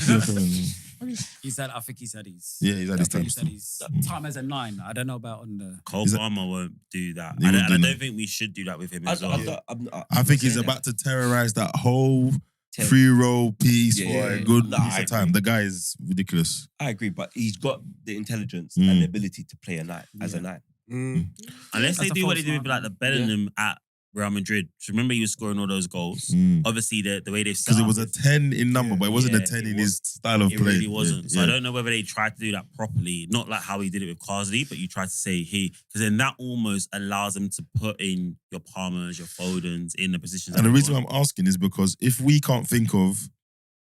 I think he said he's. Yeah, he's had his I think time. he said he's time as a 9. I don't know about on the. Cole Is that- Palmer won't do that, He and won't I do don't that. think we should do that with him I, as well. I think he's saying about to terrorize that whole Ten. free-roll piece Yeah, for yeah, a yeah. good Nah, piece I of time. agree. The guy is ridiculous. I agree, but he's got the intelligence Mm. and the ability to play a nine as a nine. Mm. Unless That's they a do what false they do with nine. like the Bellingham at Real Madrid. So remember he was scoring all those goals. Mm. Obviously, the way they've set Because it up was a 10 in number, but it wasn't a Yeah, 10 it in was- his style of it play. really wasn't. Yeah, So I yeah. don't know whether they tried to do that properly. Not like how he did it with Carsley, but you tried to say because then that almost allows them to put in your Palmers, your Fodens in the positions. And that the they reason want. I'm asking is because if we can't think of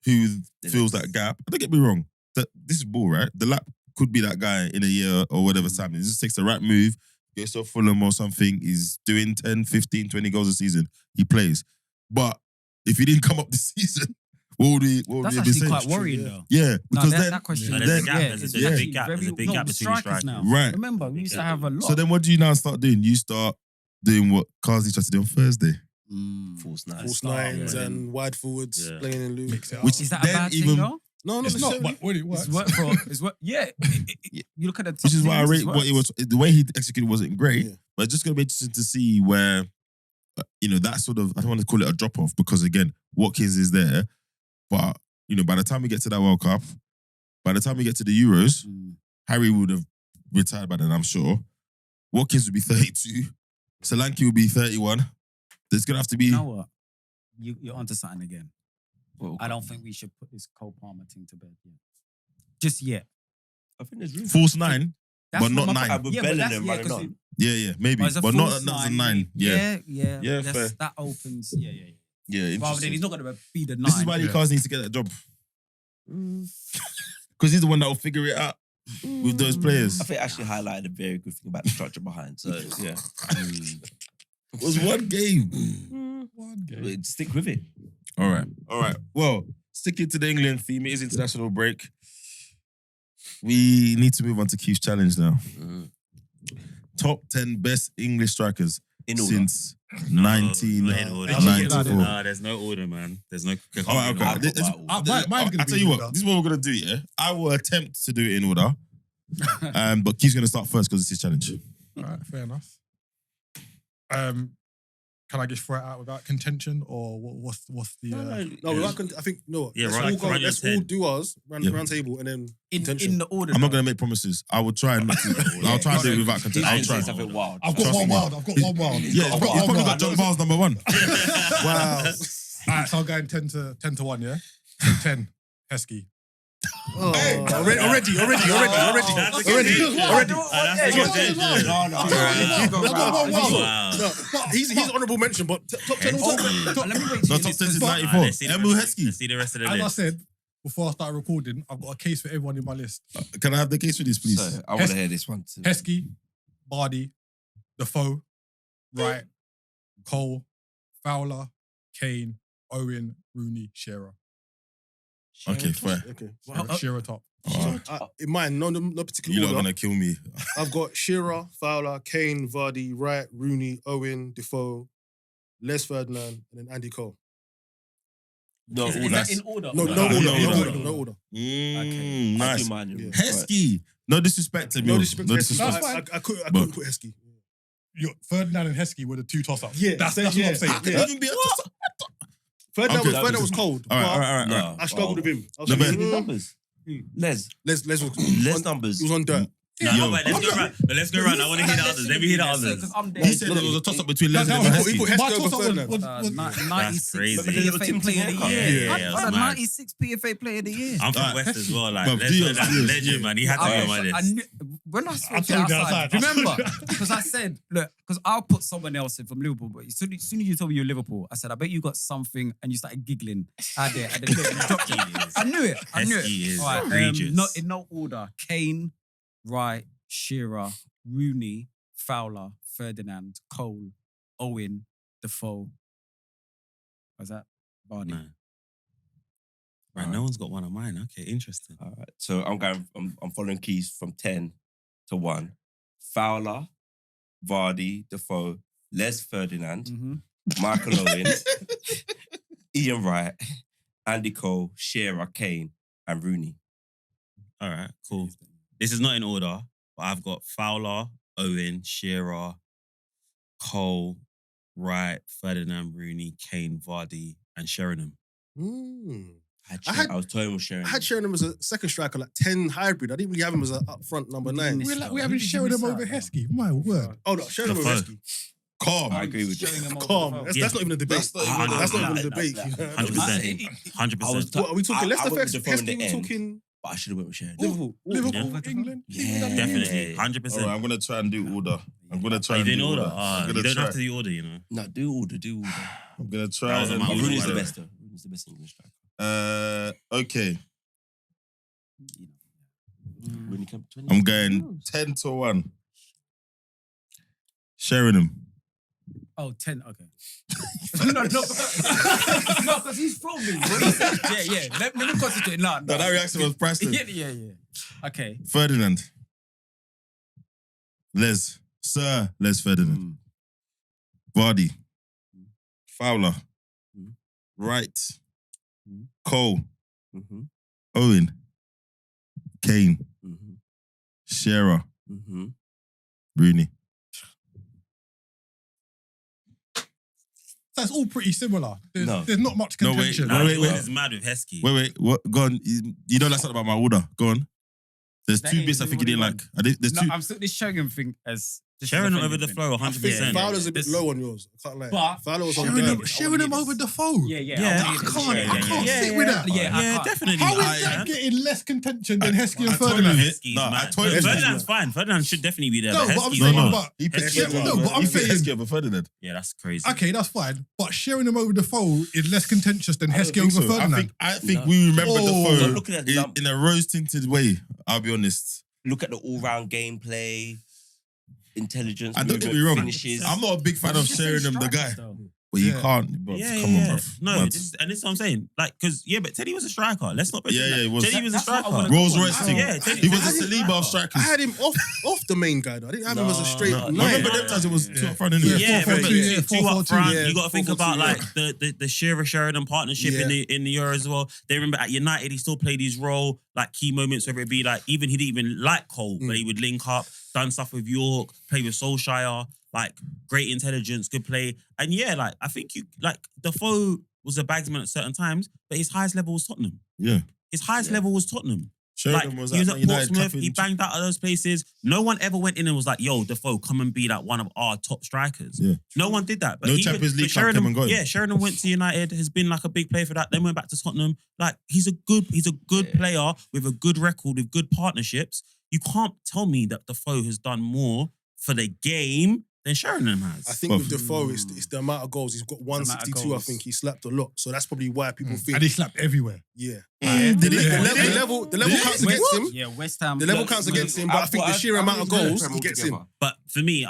who fills that gap, don't get me wrong, this is ball, right? The lap could be that guy in a year or whatever time. He just takes the right move, gets off Fulham or something, he's doing 10, 15, 20 goals a season, he plays. But if he didn't come up this season, what would we That's be actually saying? quite worrying, though. Yeah, because then... that question. No, there's a gap. then- There's yeah. a big gap. There's a big gap between the strikers. now. Right. Remember, we used to have a lot. So then what do you now start doing? You start doing what Carsley tried to do on Thursday. False nine. False Start, nines yeah. and wide forwards Yeah. playing in loop. Mix it up. Which is that a then bad even- thing, though? No, not It's not, necessarily. but when it works. It's work for. It's work. Yeah. You look at the top Which is why I teams, rate it what it works. was. The way he executed wasn't great, Yeah. but it's just going to be interesting to see where, that sort of, I don't want to call it a drop off because again, Watkins is there, but by the time we get to that World Cup, by the time we get to the Euros, Mm. Harry would have retired by then, I'm sure. Watkins would be 32, Solanke would be 31. There's going to have to be. You know what? You're onto something again. Well, I don't think we should put this Cole Palmer thing to bed yet. Just yet. I think there's room. False 9, That's but what not my- 9. With Yeah, but Bellingham that's- yeah, running 'cause on. Yeah, maybe, Oh, it's a but not false as a 9. Yeah, Yeah. Yeah, That's- fair. that opens. Yeah. yeah. Rather than Interesting. he's not going to be the 9. This is why Lee Yeah. Carsley needs to get that job because he's the one that will figure it out with those players. I think actually highlighted a very good thing about the structure behind. So yeah, It was one game. One game. Stick with it. All right. Well, sticking to the England theme, it is international break. We need to move on to Keith's challenge now. Top 10 best English strikers In order. since Not in order. 1994. Nah, there's no order, man. There's no. All right, okay. I've got This- my- Mine's gonna I'll be tell you in what, order. this is what we're going to do, yeah? I will attempt to do it in order. But Keith's going to start first because it's his challenge. All right, fair enough. Can I just throw it out without contention, or what's the? No, I think no. Yeah, let's right, all go. run your Let's all 10. do ours round Yeah. table and then in contention. the order. I'm not though. going to make promises. I will try and make it. I'll try and do it without content. I'll He's try. saying something wild. I've got Trust one me. wild. I've got one wild. Yeah, I've he's got probably one got wild. John Barnes number 1. Wow. All right, so I'm going 10 to 1, yeah? So 10, Heskey. Oh, already. That's a good pick. That's a good pick. I've got one wild. Wow. No, but he's honourable mention, but top 10 Oh, also. let me wait. No, till top 10 since this- 94. Let's see the Emil rest- Heskey. Let's see the rest of the As I list. said before I started recording, I've got a case for everyone in my list. Can I have the case for this, please? So I want to hear this one too. Heskey, Bardi, Defoe, Wright, Cole, Fowler, Kane, Owen, Rooney, Shearer. Okay, fair. Okay. Shearer top. In mine, no particular You're not order. going to kill me. I've got Shearer, Fowler, Kane, Vardy, Wright, Rooney, Owen, Defoe, Les Ferdinand, and then Andy Cole. No, Is all that that's in order? No, No, no order, no no order. order, no order. Okay. Nice. I do mine. Yeah. Heskey. No disrespect to me. No disrespect. No to Heskey. disrespect. That's fine. I couldn't put Heskey. Ferdinand and Heskey were the two toss-ups. Yeah, that's yeah. what I'm saying. How can Yeah. it even be a toss? Ferdinand Okay. was cold. All right, all but right, all right. No. I struggled with him. I was The like, best. Numbers. Les. Les was numbers. He was on dirt. No, Yo. but let's go around. Let's go around. I want to hear the others. Let me hear the others. He said there was a toss-up between Les and He Heskey. put Heskey My over toss-up Ferdinand. was- That's 96 crazy. But then it was PFA Tim player of the Walker. year. Yeah, I that's had mad. 96 PFA player of the year. I'm from Alright. West as well. Like, Bruv, let's do go yours, that do yours. legend, man. He had to be on my list. When I saw I it told you outside, outside. remember? Because I said, look, because I'll put someone else in from Liverpool, but as soon as you told me you're Liverpool, I said, I bet you got something, and you started giggling out there. And then you dropped it. I knew it. Heskey is All right, outrageous. not in no order. Kane, Wright, Shearer, Rooney, Fowler, Ferdinand, Cole, Owen, Defoe. Was that Barney? No. Right, no one's got one of mine. Okay, interesting. All right. So I'm following keys from 10 to 1. Fowler, Vardy, Defoe, Les Ferdinand, Mm-hmm. Michael Owen, Ian Wright, Andy Cole, Shearer, Kane, and Rooney. All right, cool. This is not in order, but I've got Fowler, Owen, Shearer, Cole, Wright, Ferdinand, Rooney, Kane, Vardy, and Sheringham. I was toying with Sheringham. I had Sheringham as a second striker, like 10 hybrid. I didn't really have him as an up front number 9. miss We're though? having Who did you Sheringham miss over out, though? Heskey. My word. Oh no, Sheringham over Defoe. Heskey. Calm. I agree with you. Showing him over Calm. the phone. That's not even a debate. That's not even a debate. 100%. 100%. What are we talking? Leicester went with Fest? the phone in the We're end, talking but I should have went with Sheringham. Liverpool. Liverpool, Yeah. England. Yeah. Definitely. All 100%. right, I'm gonna try and do order. I'm gonna Are try you and doing do order? order. I'm You gonna don't try. have to do order, you know. No, do order. I'm gonna That try. was on and my do order. Rooney's the order. best though. Rooney's the best English striker. Okay. Rooney came 20. I'm going 10-1. Sheringham. Oh, 10. Okay. no, because he's from me. What he said. Yeah. Let me concentrate. No, No, that reaction was priceless. Yeah. Okay. Ferdinand. Sir Les Ferdinand. Vardy. Fowler. Wright. Cole. Mm-hmm. Owen. Kane. Mm-hmm. Shearer. Mm-hmm. Rooney. That's all pretty similar. No. There's not much No, wait, contention. no, wait, wait. It's mad with Heskey. Wait. What? Go on. You don't like something about my order. Go on. There's That two ain't bits I think you really didn't what like. There's No, two. I'm still this Sheringham thing as Sharing over the flow, I think 100%. Fowler's a bit This- low on yours. I can't lie. But Fowler was on Sheringham, the Sheringham over Defoe. Yeah. Yeah, I can't sit with that. Yeah, I Yeah, can't. definitely. How is I- that getting less contention than Heskey and I told Ferdinand? you. Heskey's No, I mad. told you. Ferdinand's fine. Ferdinand should definitely be there. No, but but I'm Heskey's saying, not. but He picked Heskey- Heskey. no, but I'm He picked saying- Heskey over Ferdinand. Yeah, that's crazy. Okay, that's fine. But Sheringham over Defoe is less contentious than Heskey over So. Ferdinand. I think No. we remember Oh. the Looking at the phone lump. in a rose-tinted way. I'll be honest. Look at the all-round gameplay, intelligence, I don't get movement, me wrong. finishes. I'm not a big fan of sharing them, the guy. But you Yeah. can't, bro. Yeah, Come yeah. on, bro. No, Mad. this is what I'm saying. Like, because, but Teddy was a striker. Let's not pretend Yeah, that. he was. Teddy was a That's what I striker. wanna Rolls go on. Royce thing. Yeah, Teddy He was was a a Saliba of I strikers. had him off the main guy though. I didn't have him as a straight No, nine. no, Remember no, them times it was yeah. two up front, innit? Yeah, Yeah, 4-4-2, remember yeah, two up 4-4-2, front. yeah, You got to think 4-4-2, about yeah. like the Shearer Sheridan partnership Yeah. in the Euro as well. They remember at United he still played his role, like key moments, whether it be like he didn't even like Cole, but he would link up, done stuff with York, play with Solskjaer, like great intelligence, good play, and yeah, like I think you like Defoe was a bagsman at certain times, but his highest level was Tottenham. Yeah. His highest level was Tottenham. Sheridan Like, was he was at United Portsmouth, capping- he banged out of those places. No one ever went in and was like, yo, Defoe, come and be like one of our top strikers. Yeah. No one did that. But No even- Champions League but club came and got him. Yeah, Sheridan went to United, has been like a big player for that, then went back to Tottenham. Like, he's a good player with a good record, with good partnerships. You can't tell me that Defoe has done more for the game than Sheridan has. I think with Defoe, it's the amount of goals. He's got 162, I goals. think. He slapped a lot. So that's probably why people think, And he slapped everywhere. yeah. Yeah. The Yeah. level counts against him. Yeah, West Ham. The level counts against him, but I think the sheer amount of goals he gets in. But for me,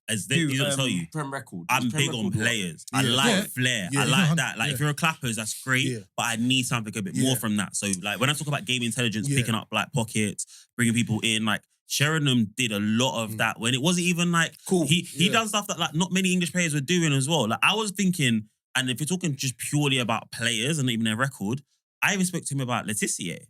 as they Dude, don't tell you, Prem record. I'm His Prem big on record, what? players. I Yeah. like Yeah. flair. Yeah. I like that. Like Yeah. if you're a clappers, that's great. Yeah. But I need something a bit Yeah. more from that. So like when I talk about game intelligence, Yeah. picking up like pockets, bringing people in, like Sheringham did a lot of that when it wasn't even like Cool. he Yeah. done stuff that like not many English players were doing as well. Like I was thinking, and if you're talking just purely about players and not even their record, I respect him about Laetitia.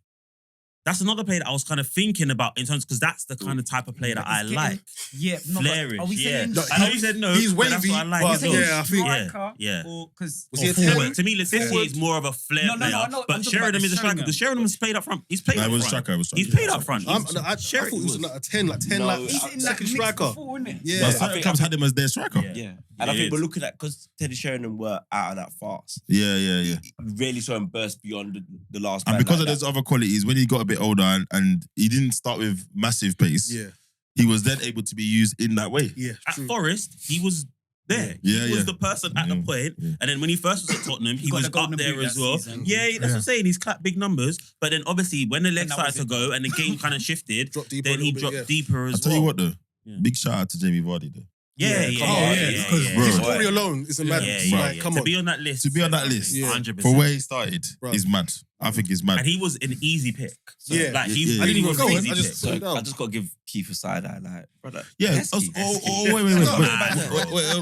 That's another player that I was kind of thinking about in terms because that's the kind of type of player that I like. Yeah, no, but Flairish, are we yeah. saying? No, I know you said no. he's but that's wavy, what I like but as well. yeah, I think- Yeah. Or because Was he a Or 10? forward. But to me, Laetitia is more of a flair No, no, no, player. no, I'm But talking Sheridan about is a striker Sheringham. because Sheridan's played up front. He's played Nah, up he was a front. striker. He's played up front. I thought he was like a 10, like 10, No, like he's in that second mix striker. before, isn't it? Yeah. But I certain think- clubs had him as their striker. Yeah. Yeah. And Yeah, I think it we're is. looking at, because Teddy Sheringham were out and out fast. Yeah. You really saw him burst beyond the last And man because like of those other qualities, when he got a bit older and he didn't start with massive pace, Yeah, he was then able to be used in that way. yeah. At True. Forest, he was there. Yeah, He was yeah. the person at the Yeah, point. yeah. And then when he first was at Tottenham, he got was the up golden there boot as that well. season. Yeah, that's what I'm saying. He's clapped big numbers. But then obviously when the legs And that started to was it. go and the game kind of shifted, Drop deeper then a he little dropped bit, deeper as I'll tell well. you what though, Yeah. big shout out to Jamie Vardy though. Yeah, Yeah, yeah, come on, yeah, yeah, yeah, because yeah, Bro. his yeah. story alone is a madness. Yeah, yeah, Like, yeah. come To on. be on that list. To be on that list, Yeah. 100%. for where he started, Bro. is mad. I think he's mad. And he was an easy pick. Yeah. Like, Yeah, he yeah. I didn't really even was go an in, easy I pick. just- So down. I just got to give Keith a side eye, like, brother. Yeah. Heskey.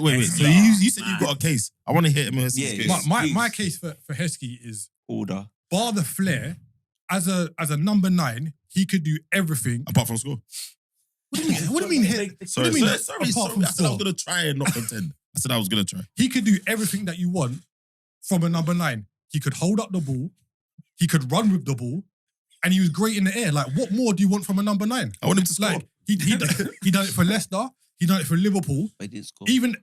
Wait. So you said you've got a case. I want to hear him. Yeah, case. yeah. My case for Heskey is Order. bar the flair. As a number 9, he could do everything. Apart from score. What do you mean hit? Sorry, what do you mean sorry. apart from I said I was score? gonna try and not contend. I said I was gonna try. He could do everything that you want from a number 9. He could hold up the ball. He could run with the ball. And he was great in the air. Like, what more do you want from a number 9? I want him to score. Like, he done it for Leicester. He done it for Liverpool. But he didn't score. Even,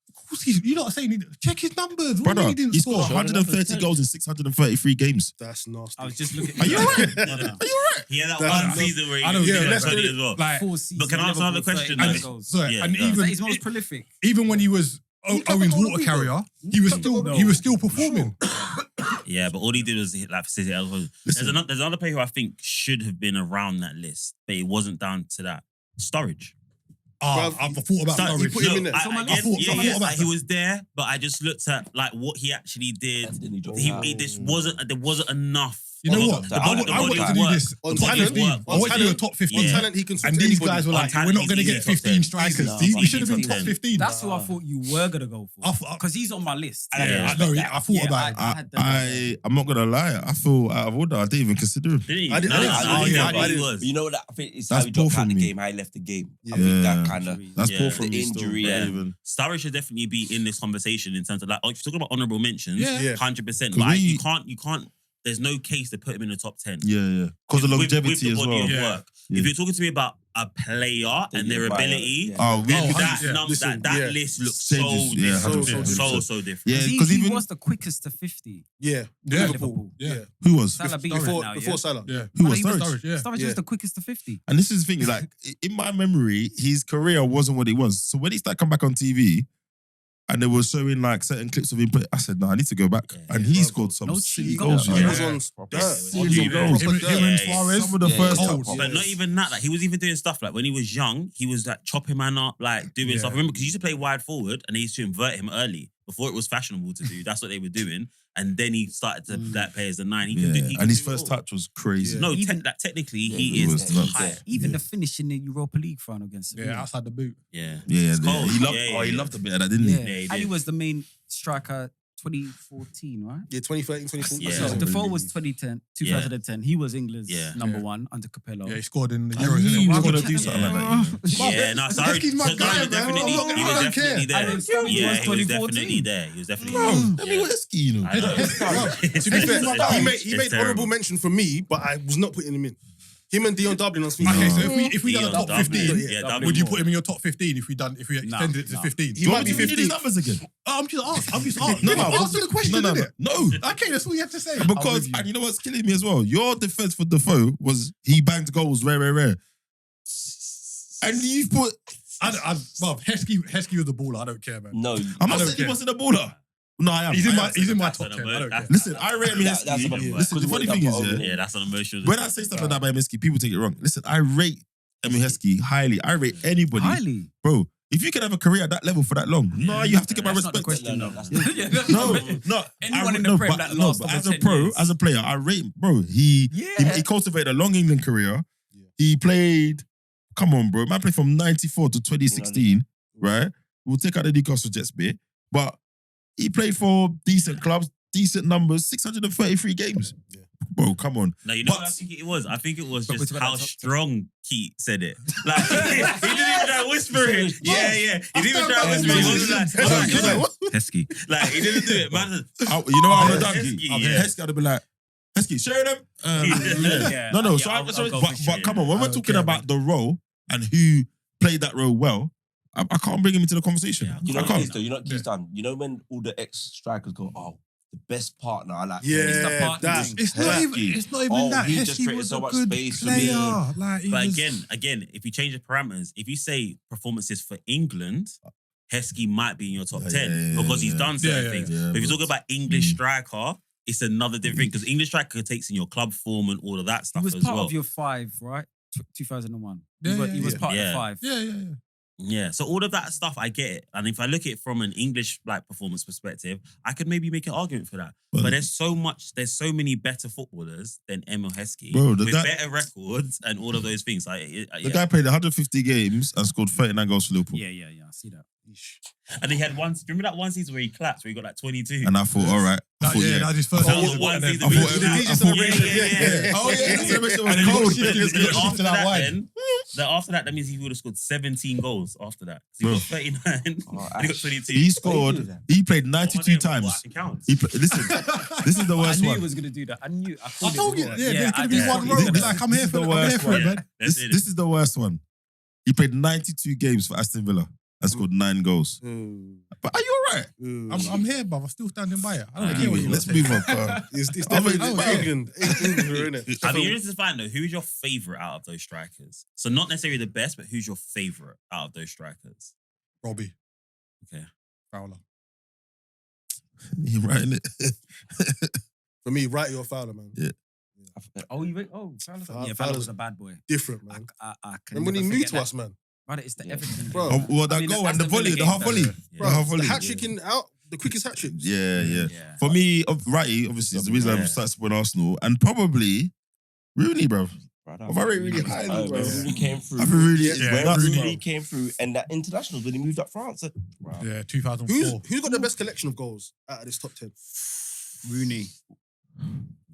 of course, you're not saying check his numbers. What Brother, do you mean he didn't he score? scored 130 goals in 633 games. That's nasty. I was just looking. Are you alright? No. Are you alright? He had that That's- one season where he I don't- did yeah, like let's 20 do as well. Like, 4 seasons. But can I ask another question, Liverpool, though? 39 goals. sorry, Yeah, and no. even He's most prolific. even when he was Owen's water carrier, he was still performing. Yeah, but all he did was hit like City. There's another player who I think should have been around that list, but it wasn't down to that. Sturridge. Bruv, I thought about you Sturridge. put him in there. I thought about he was there, but I just looked at like what he actually did. And then he dropped out. There wasn't enough. You know what? The I body- wanted the to body do work. this. On top talent, 15. I on wanted to do a talent, top 15. On Yeah. talent, he can And these guys were like, On we're not talent, going to he's get easy top 15 10. strikers. Easy He should have been top top 10. 15. That's who I thought you were gonna go for. Because he's on my list. Yeah. I thought about it. I'm not gonna lie. I feel out of order. I didn't even consider him. Didn't he? I didn't- No, I no, didn't- no, I but he didn't- was. You know what? I think it's That's how he dropped poor out the from me. game, how he left the game. I Yeah. think that kind of. That's Yeah. poor from The me. still. injury, Not yeah. even. Sturridge should definitely be in this conversation in terms of like, if you're talking about honourable mentions, Yeah. 100%. 'Cause Like, we- you can't. There's no case to put him in the top 10. Yeah. Because of With longevity the as body well. of Yeah. work. Yeah. If you're talking to me about a player and their Yeah. ability, Yeah. Oh, really? Oh, that yeah. Listen, that yeah. list looks Changes, so yeah, different. 100%. So different. Yeah, He because even was the quickest to 50. Yeah. Yeah. Liverpool. Yeah. who was Salah beat Before, him now, before yeah? Salah. Yeah. who was He was Sturridge? Sturridge, yeah. Sturridge Yeah. was the quickest to 50. And this is the thing, like in my memory, his career wasn't what it was. So when he started coming back on TV, and they were showing like certain clips of him play, I said, "No, I need to go back." Yeah. and he Yeah. scored some No silly cheating goals. goals. you He know? was Yeah. on Yeah. serious Yeah. goals. Him and Yeah. Suarez. Some of the Yeah. first Cold. touch. But not even that. Like he was even doing stuff like when he was young, he was like chopping man up, like doing Yeah. stuff. Remember, because he used to play wide forward and they used to invert him early before it was fashionable to do. That's what they were doing. And then he started to like play as a 9. He can do, he can and his do it first all. touch was crazy. No, Even- technically Yeah, he he is was nuts. high. Even Yeah. the finish in the Europa League final against Sevilla. Yeah, outside the boot. Yeah. Yeah, It's cold. he loved. Yeah, Oh, he yeah. loved a bit of that, didn't Yeah. he? Yeah, he And he did. was the main striker 2014, right? Yeah, 2013, 2014. Yeah. So Yeah. Defoe was 2010. He was England's Yeah. number Yeah. one under Capello. Yeah, he scored in the I Euros. knew innit? he was Why gonna would do you- something like that. Yeah, no, sorry. He's my So, no, guy, he was man. definitely, I he don't was care. definitely there. And then Sturridge Yeah, was he was 2014. definitely there. He was definitely Bro, there. let me whiskey, you know. I know. To be fair, he made It's honourable terrible. mention for me, but I was not putting him in. Him and Dion Dublin on Okay, so if we done a Dion top Dublin, 15, yeah, would would you Dublin put him in your top 15 if we extended it to no. 15? He might be Do you want me to read 15. his numbers again. I'm just asking. No, Answer the question, no. innit? No, Okay, that's all you have to say. because and you know what's killing me as well. Your defense for Defoe was he banged goals rare, and you put. Bruv, Heskey was the baller. I don't care, man. No, I'm not don't saying he care. wasn't a baller. No, I am. He's in I am. my That's top an 10. I don't care. Listen, I rate That's Heskey. about- Listen, the funny thing is, yeah, Yeah, that's an emotional. when I say stuff like that by Heskey, people take it wrong. Listen, I rate Heskey highly. I rate anybody, Highly. bro. If you can have a career at that level for that long, no, you have to get my That's not the respect. question, No, though. that's Yeah, that's No, not- no. Anyone I, in the no, Prem but, that no, lasts but over as a 10 pro, years. as a player, I rate him, bro. He cultivated a long England career. He played. Come on, bro. Man played from '94 to 2016, right? We'll take out the Newcastle Jets bit, but he played for decent clubs, decent numbers, 633 games. Bro, come on. No, you know But- what I think it was? I think it was But just we're talking how about top- strong Keith said it. Like, he didn't even try to whisper it. Yeah. He didn't even try to whisper it. He was like, Heskey. Like, he didn't do it. Man, You know what I would have done? Heskey, Keith? yeah. Heskey would have been like, Heskey, share them. Yeah. No. Yeah, So, I'll so go for but Sheringham. come on, when I we're don't talking care, about the role and who played that role well, I can't bring him into the conversation. Yeah, You know I what it is can't. though? You know what he's done? You know when all the ex-strikers go, oh, the best partner, I like. Yeah, It's the partner. that. It's not even Oh, that. he just Heskey created was so a much good space for me. player. Like, he But was- again, if you change the parameters, if you say performances for England, Heskey might be in your top 10 because he's done certain things. yeah, but if you but- talk about English striker, it's another different thing because English striker takes in your club form and all of that He stuff was as part well. of your 5, right? 2001. Yeah, He was yeah. part of Yeah. the 5. Yeah. Yeah, so all of that stuff, I get it. And if I look at it from an English like performance perspective, I could maybe make an argument for that. Well, But there's so many better footballers than Emil Heskey Bro, with the guy- better records and all of those things. The guy played 150 games and scored 39 goals for Liverpool. Yeah, I see that. And he had one. Do you remember that one season where he collapsed, where he got like 22? And I thought, all right. I That thought, was his first That was season. one And then- season. I thought- we- the DJ yeah, celebration, yeah. Oh, yeah, the celebration was And then he cold. got shifted. Yeah, He got After shifted out that, wide. after that means he would have scored 17 goals after that. So he Bro. got 39 and he got 22. He scored, he played 92 times. Listen, this is the I worst knew he one. was going to do that. I knew. I I called it told you, before. there's going to be I one definitely road. did. Like, I'm here This is for the it, worst man. one. This is the worst one. He played 92 games for Aston Villa and scored 9 goals. But are you all right? I'm here, bruv. I'm still standing by it. I don't care what Anyway, you let's say. move on. It's definitely yeah. England, isn't it? I'd be interested to find though, who's your favourite out of those strikers? So not necessarily the best, but who's your favourite out of those strikers? Robbie Okay. Fowler. You're right, innit? For me, Righty or Fowler, man. Yeah. Oh, Fowler. Fowler- Yeah, Fowler was a bad boy. Different, man. I can And when he never moved forget to that. us, man. Brother, it's the Everton. Bro. Oh, well, that I mean, goal that's and the the Villa volley, the game, half though. volley. Yeah. Bro, The half the volley. hat trick out, the quickest hat trick. Yeah. Yeah. For me, Righty, obviously, is the reason Yeah. I started supporting Arsenal. And probably Rooney, bro. Brother. I've already really highly, Oh, bro. when Rooney came through. I've been really Yeah, nuts, When bro. Rooney came through and that internationals when he moved up France. Bro. Yeah, 2004. Who's got the best collection of goals out of this top 10? Rooney.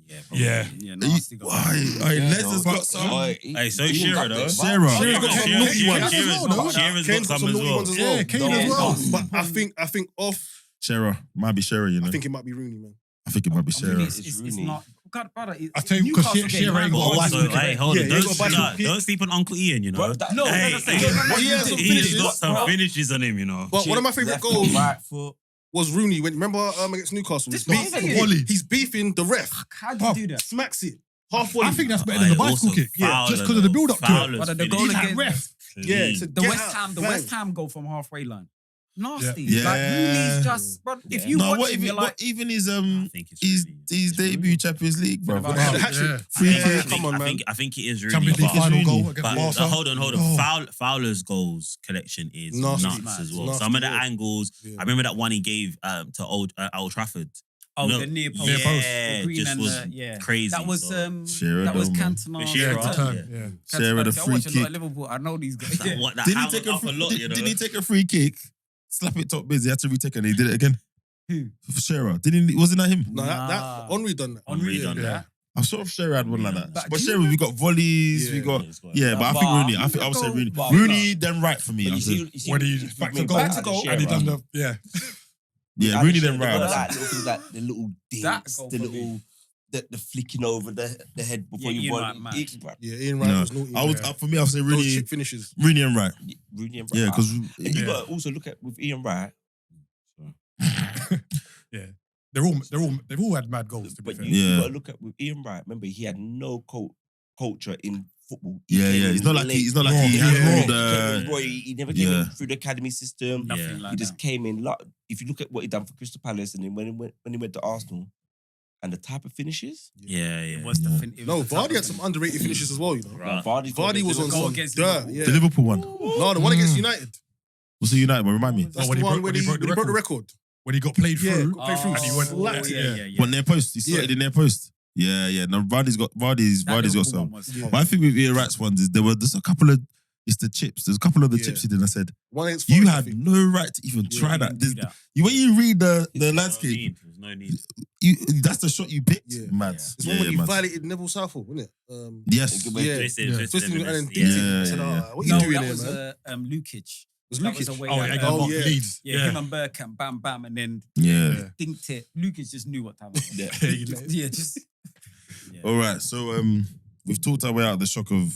Yeah. Probably. Yeah, nasty goal. Why? Leicester's got some. Hey, so Shearer though. Shearer. Shearer's got some naughty ones. Shearer's got Kane's got some as naughty well. ones as well. Yeah, Kane as well. But I think off, Shearer. Might be Shearer, you know. I think it might be Rooney, man. I think it might be I mean, Shearer. it's Rooney. not. God, brother, I tell you, 'cause Newcastle Shearer game, ain't man, got a Also, wife. hey, hold Yeah, on. you got a bicycle. Don't sleep on Uncle Ian, you know. Bro, that- No, Hey, that's the thing. He has some He's finishes. got some finishes on him, you know. But one of my favourite Left goals foot, right foot. was Rooney. Remember against Newcastle? This He's man's beefing- a volley. He's beefing the ref. How do you do that? Smacks it. Half volley. I think that's better than the bicycle kick. Yeah, just because of the build-up to it. But the goal He's like against ref. Yeah, it's a the get West out, Ham, the bang. West Ham goal from halfway line. Nasty. Yeah. Like Rooney's just, bro. If Yeah. you No, watch what him, even, you're like, even his I think it's his Rooney. his debut Champions League, bro. Wow. The hat trick. Yeah. Free Yeah, kick. come on, man. I think it is Rooney. Champions League but- final Rooney. goal But against Barca. hold on. Oh. Fowler's goals collection is Nasty. nuts as well. Nasty, Some of the yeah. angles. Yeah. I remember that one he gave to Old Trafford. oh, No. the near post. Near post. Yeah, The green just and was the, yeah. crazy. That was so. Shearer that was done, man. Cantona. Shearer, Yeah, Return, return. Yeah. Shearer the I free watch a lot kick. of Liverpool. I know these guys. That, what, that Didn't he hammered take a up a lot, you know. Didn't he take a free kick? Slap it top biz. He had to retake it and he did it again. Who? For Shearer. Wasn't that him? No, that Nah. Henry done that. Henry done Yeah. that. I'm sure Shearer had one like that. But But Shearer, we got volleys, we Yeah. got He's got- yeah. But I think But- Rooney. I would say Rooney. But- Rooney then right for me. But I'm you saying. see, When he back to goal, back to goal, and he done the, yeah. Yeah, Rooney then Like right. little things like the little That dinks, goal the for little the flicking over the head before Yeah, you Ian want Wright, man. it. Yeah, Ian Wright No, was naughty. I would man. for me. I'd say Those Rooney, chip finishes. Rooney and right. Rooney and Yeah, because and you Yeah. got to also look at with Ian Wright, Yeah. They've all had mad goals, to be but fair. you Yeah. got to look at with Ian Wright. Remember, he had no culture in football. Yeah, came yeah. in It's not like late. he No, had yeah. all He came the. in Roy, he never came Yeah. in through the academy system. Yeah. Nothing He like just that. came in. Like, if you look at what he done for Crystal Palace, and then when he went to Arsenal, and the type of finishes, Yeah. It was the Yeah. fin- it was No, the type Vardy had of some fin- underrated finishes as well, you know. Right. Vardy was on goal some against dirt. Liverpool. Yeah. The Liverpool one. No, the one against United. What's the United one? Remind me. That's when the he one broke- when when he he broke the broke the record. When he got played Yeah, through. got played through. And he went- slapped it. yeah. What near post? He started in near post. Yeah. No, Vardy's got That Vardy's got Liverpool some. one was Yeah. hot. But I think with Ian Wright's ones is there's a couple of it's the chips. There's a couple of the Yeah. chips he did. And I said One against you Forest, I had think. no right to even Yeah, try you that. didn't do that. When you read the No landscape, need. There's no need. that's the shot you picked. Yeah. Mad. It's one when he mad. violated Neville Southall, wasn't it? Yes. Yeah. Twisted Twisting him in and then his- dinked it. Yeah, I said, yeah. what are you No, doing that here, was man? Lukic. Was That was Lukic? a way Oh, that, yeah, Oh, yeah. Leeds. yeah, him and Bergkamp, bam, bam, and then Yeah. dinked it. Lukic just knew what time it was. Yeah. Yeah, just. Yeah. All right. So we've talked our way out of the shock of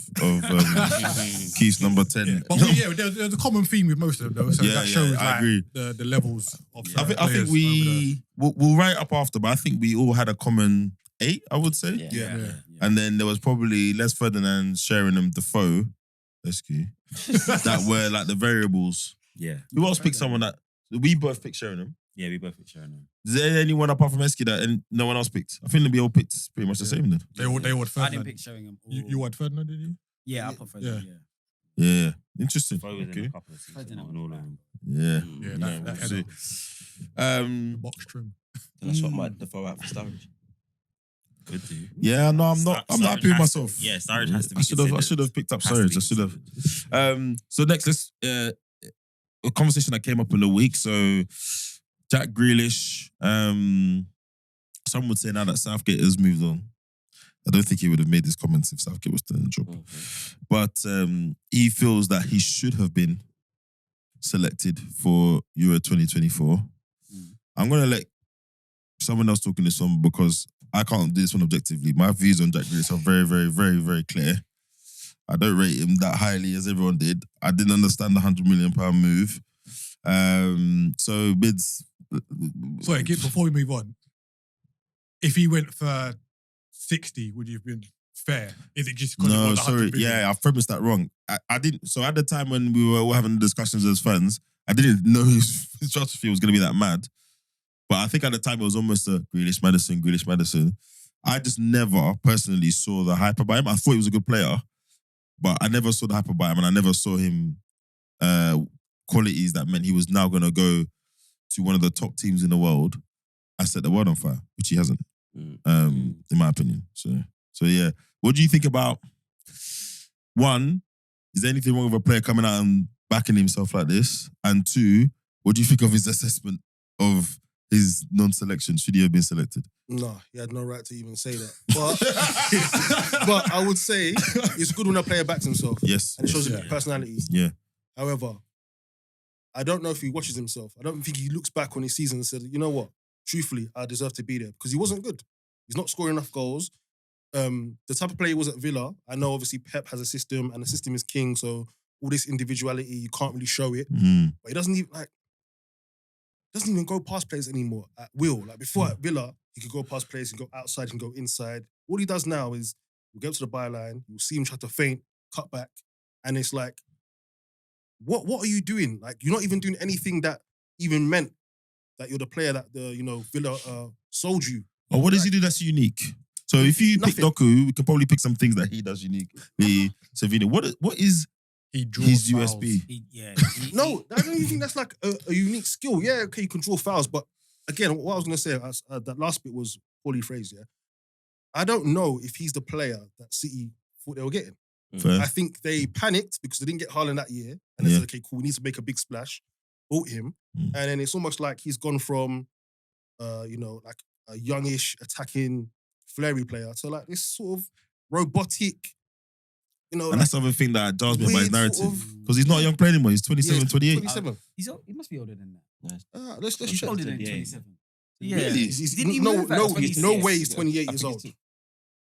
Keith's number 10. Yeah. But there's a common theme with most of them, though. So Yeah, that yeah, shows I like, agree. the levels of I think players we'll write up after, but I think we all had a common 8, I would say. Yeah. And then there was probably Les Ferdinand, Sheringham, Defoe, that were like the variables. Yeah. Who else picked someone that we both picked Sheringham? Yeah, we both picture him. Is there anyone apart from Esky that and no one else picked? I think we all picked pretty much the same then. They all had I didn't Ferdinand. pick showing him. You had Ferdinand, did you? Yeah, I prefer Yeah. yeah. Yeah, interesting. Defoe was in Okay. a couple of seasons, not in all of them. Yeah. Yeah, Yeah, that we'll header. see. The box trim. And I swap my Defoe out for Sturridge. Good dude. Yeah, no, I'm not happy with myself. Yeah, Sturridge has to be I should considered. have picked up Has to be Sturridge. I should have. considered. So next, let's a conversation that came up in the week. So Jack Grealish. Some would say now that Southgate has moved on. I don't think he would have made these comments if Southgate was still in the job. But he feels that he should have been selected for Euro 2024. I'm gonna let someone else talk in this one because I can't do this one objectively. My views on Jack Grealish are very, very, very, very clear. I don't rate him that highly as everyone did. I didn't understand the £100 million move. So bids. Sorry, before we move on, if he went for 60, would you have been fair? Is it just because No, of sorry. 100 million? Yeah, I premised that wrong. I didn't. So at the time when we were all having discussions as fans, I didn't know his transfer fee was going to be that mad. But I think at the time it was almost a Grealish Madison. I just never personally saw the hype about him. I thought he was a good player, but I never saw the hype about him, and I never saw him qualities that meant he was now going to go to one of the top teams in the world and set the world on fire, which he hasn't, in my opinion. So yeah. What do you think about, one, is there anything wrong with a player coming out and backing himself like this? And two, what do you think of his assessment of his non-selection? Should he have been selected? No, he had no right to even say that. But I would say it's good when a player backs himself. Yes. And it shows his personality. Yeah. However, I don't know if he watches himself. I don't think he looks back on his season and said, you know what? Truthfully, I deserve to be there. Because he wasn't good. He's not scoring enough goals. The type of player he was at Villa, I know obviously Pep has a system and the system is king, so all this individuality, you can't really show it. But he doesn't even go past players anymore at will. Like before at Villa, he could go past players, he can go outside, he can go inside. All he does now is he'll get to the byline, you'll see him try to feint, cut back, and it's like, what are you doing? Like, you're not even doing anything that even meant that you're the player that the Villa sold you. Or what does he do that's unique? So if you pick Nothing. Doku, we can probably pick some things that he does uniquely. Savino, what is He draws his fouls. USP? No, I don't even think that's like a unique skill. Yeah, okay, you can draw fouls, but again, what I was going to say, that last bit was poorly phrased, yeah? I don't know if he's the player that City thought they were getting. Fair. I think they panicked because they didn't get Haaland that year, and they said, okay, cool, we need to make a big splash, bought him, and then it's almost like he's gone from, like a youngish, attacking, flary player to like this sort of robotic, And that's the other thing that jars me about his weird narrative. sort of- Because he's not a young player anymore. He's 27, Yeah, 28. 27. He must be older than that. Let's He's check. older than Yeah. 27. Really? He's- Didn't he no, move at no, 26? no way he's 28 I years think old. it's-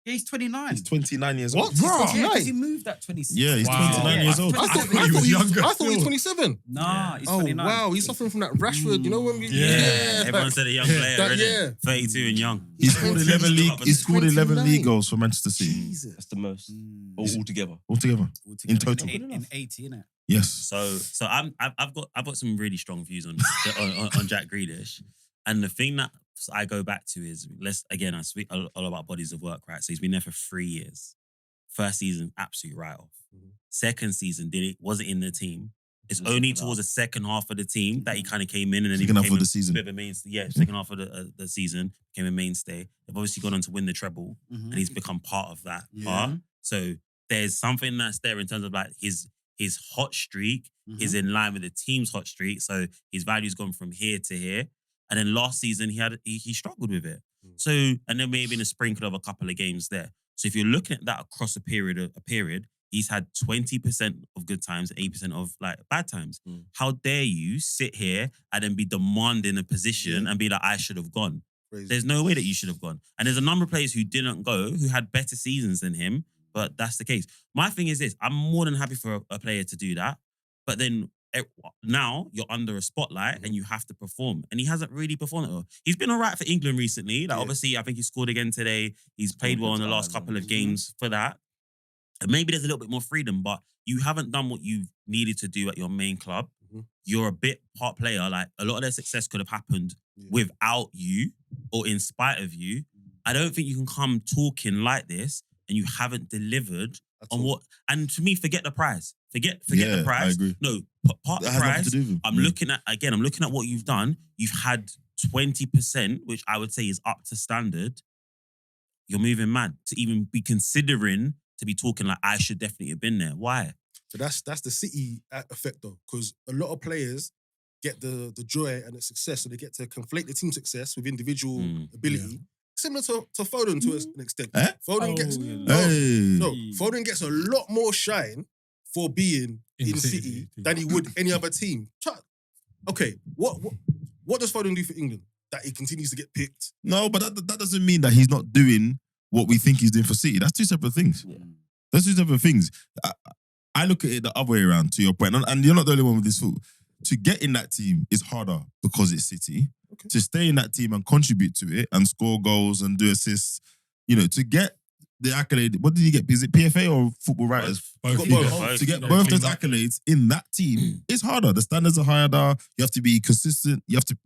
Yeah, he's 29. He's 29 years What? old. He's Yeah, 29? because he moved at 26. Yeah, he's Wow. 29 years old. I thought he was younger I thought he was still. 27. Nah, he's Oh, 29. wow. He's suffering from that Rashford. You know when we... Yeah. Everyone said a young player, That- innit? 32 and young. He scored 11 league. He scored 11 29. league goals for Manchester City Jesus. That's the most Mm. altogether. altogether. in total. In 80, innit? Yes. So I've got some really strong views on Jack Grealish, and the thing that I go back to is I speak a lot about bodies of work, right? So he's been there for 3 years. First season, absolute write-off. Second season, wasn't in the team. It's only towards the second half of the team that he kind of came in, and then Second he half became of the season. a bit of a mainstay. Yeah, second half of the season became a mainstay. They've obviously gone on to win the treble, and he's become part of that part. So there's something that's there in terms of like his hot streak is in line with the team's hot streak. So his value's gone from here to here. And then last season he struggled with it. So, and then maybe in a sprinkle of a couple of games there. So if you're looking at that across a period, he's had 20% of good times, 8% of like bad times. How dare you sit here and then be demanding a position and be like, I should have gone. Crazy. There's no way that you should have gone. And there's a number of players who didn't go, who had better seasons than him, but that's the case. My thing is this, I'm more than happy for a player to do that, but then now you're under a spotlight and you have to perform. And he hasn't really performed at all. He's been all right for England recently. Like obviously, I think he scored again today. He's played well in the last couple of games for that. And maybe there's a little bit more freedom, but you haven't done what you needed to do at your main club. You're a bit part player. Like a lot of their success could have happened without you or in spite of you. I don't think you can come talking like this and you haven't delivered on what. And to me, forget the prize. Forget the prize. I agree. No, part That the has nothing prize. to do with him. I'm looking at what you've done. You've had 20%, which I would say is up to standard. You're moving mad to even be considering to be talking like I should definitely have been there. Why? So that's the City effect though, because a lot of players get the joy and the success, so they get to conflate the team success with individual ability. Similar to Foden to an extent. Foden gets Foden gets a lot more shine for being in City than he would any other team. Okay, what does Foden do for England that he continues to get picked? No, but that doesn't mean that he's not doing what we think he's doing for City. That's two separate things. Those are the other things. I look at it the other way around, to your point, and you're not the only one with this thought. To get in that team is harder because it's City. Okay. To stay in that team and contribute to it and score goals and do assists, to get the accolade. What did you get? Is it PFA or Football Writers? Both. To get both those accolades in that team is harder. The standards are higher there. You have to be consistent. You have to,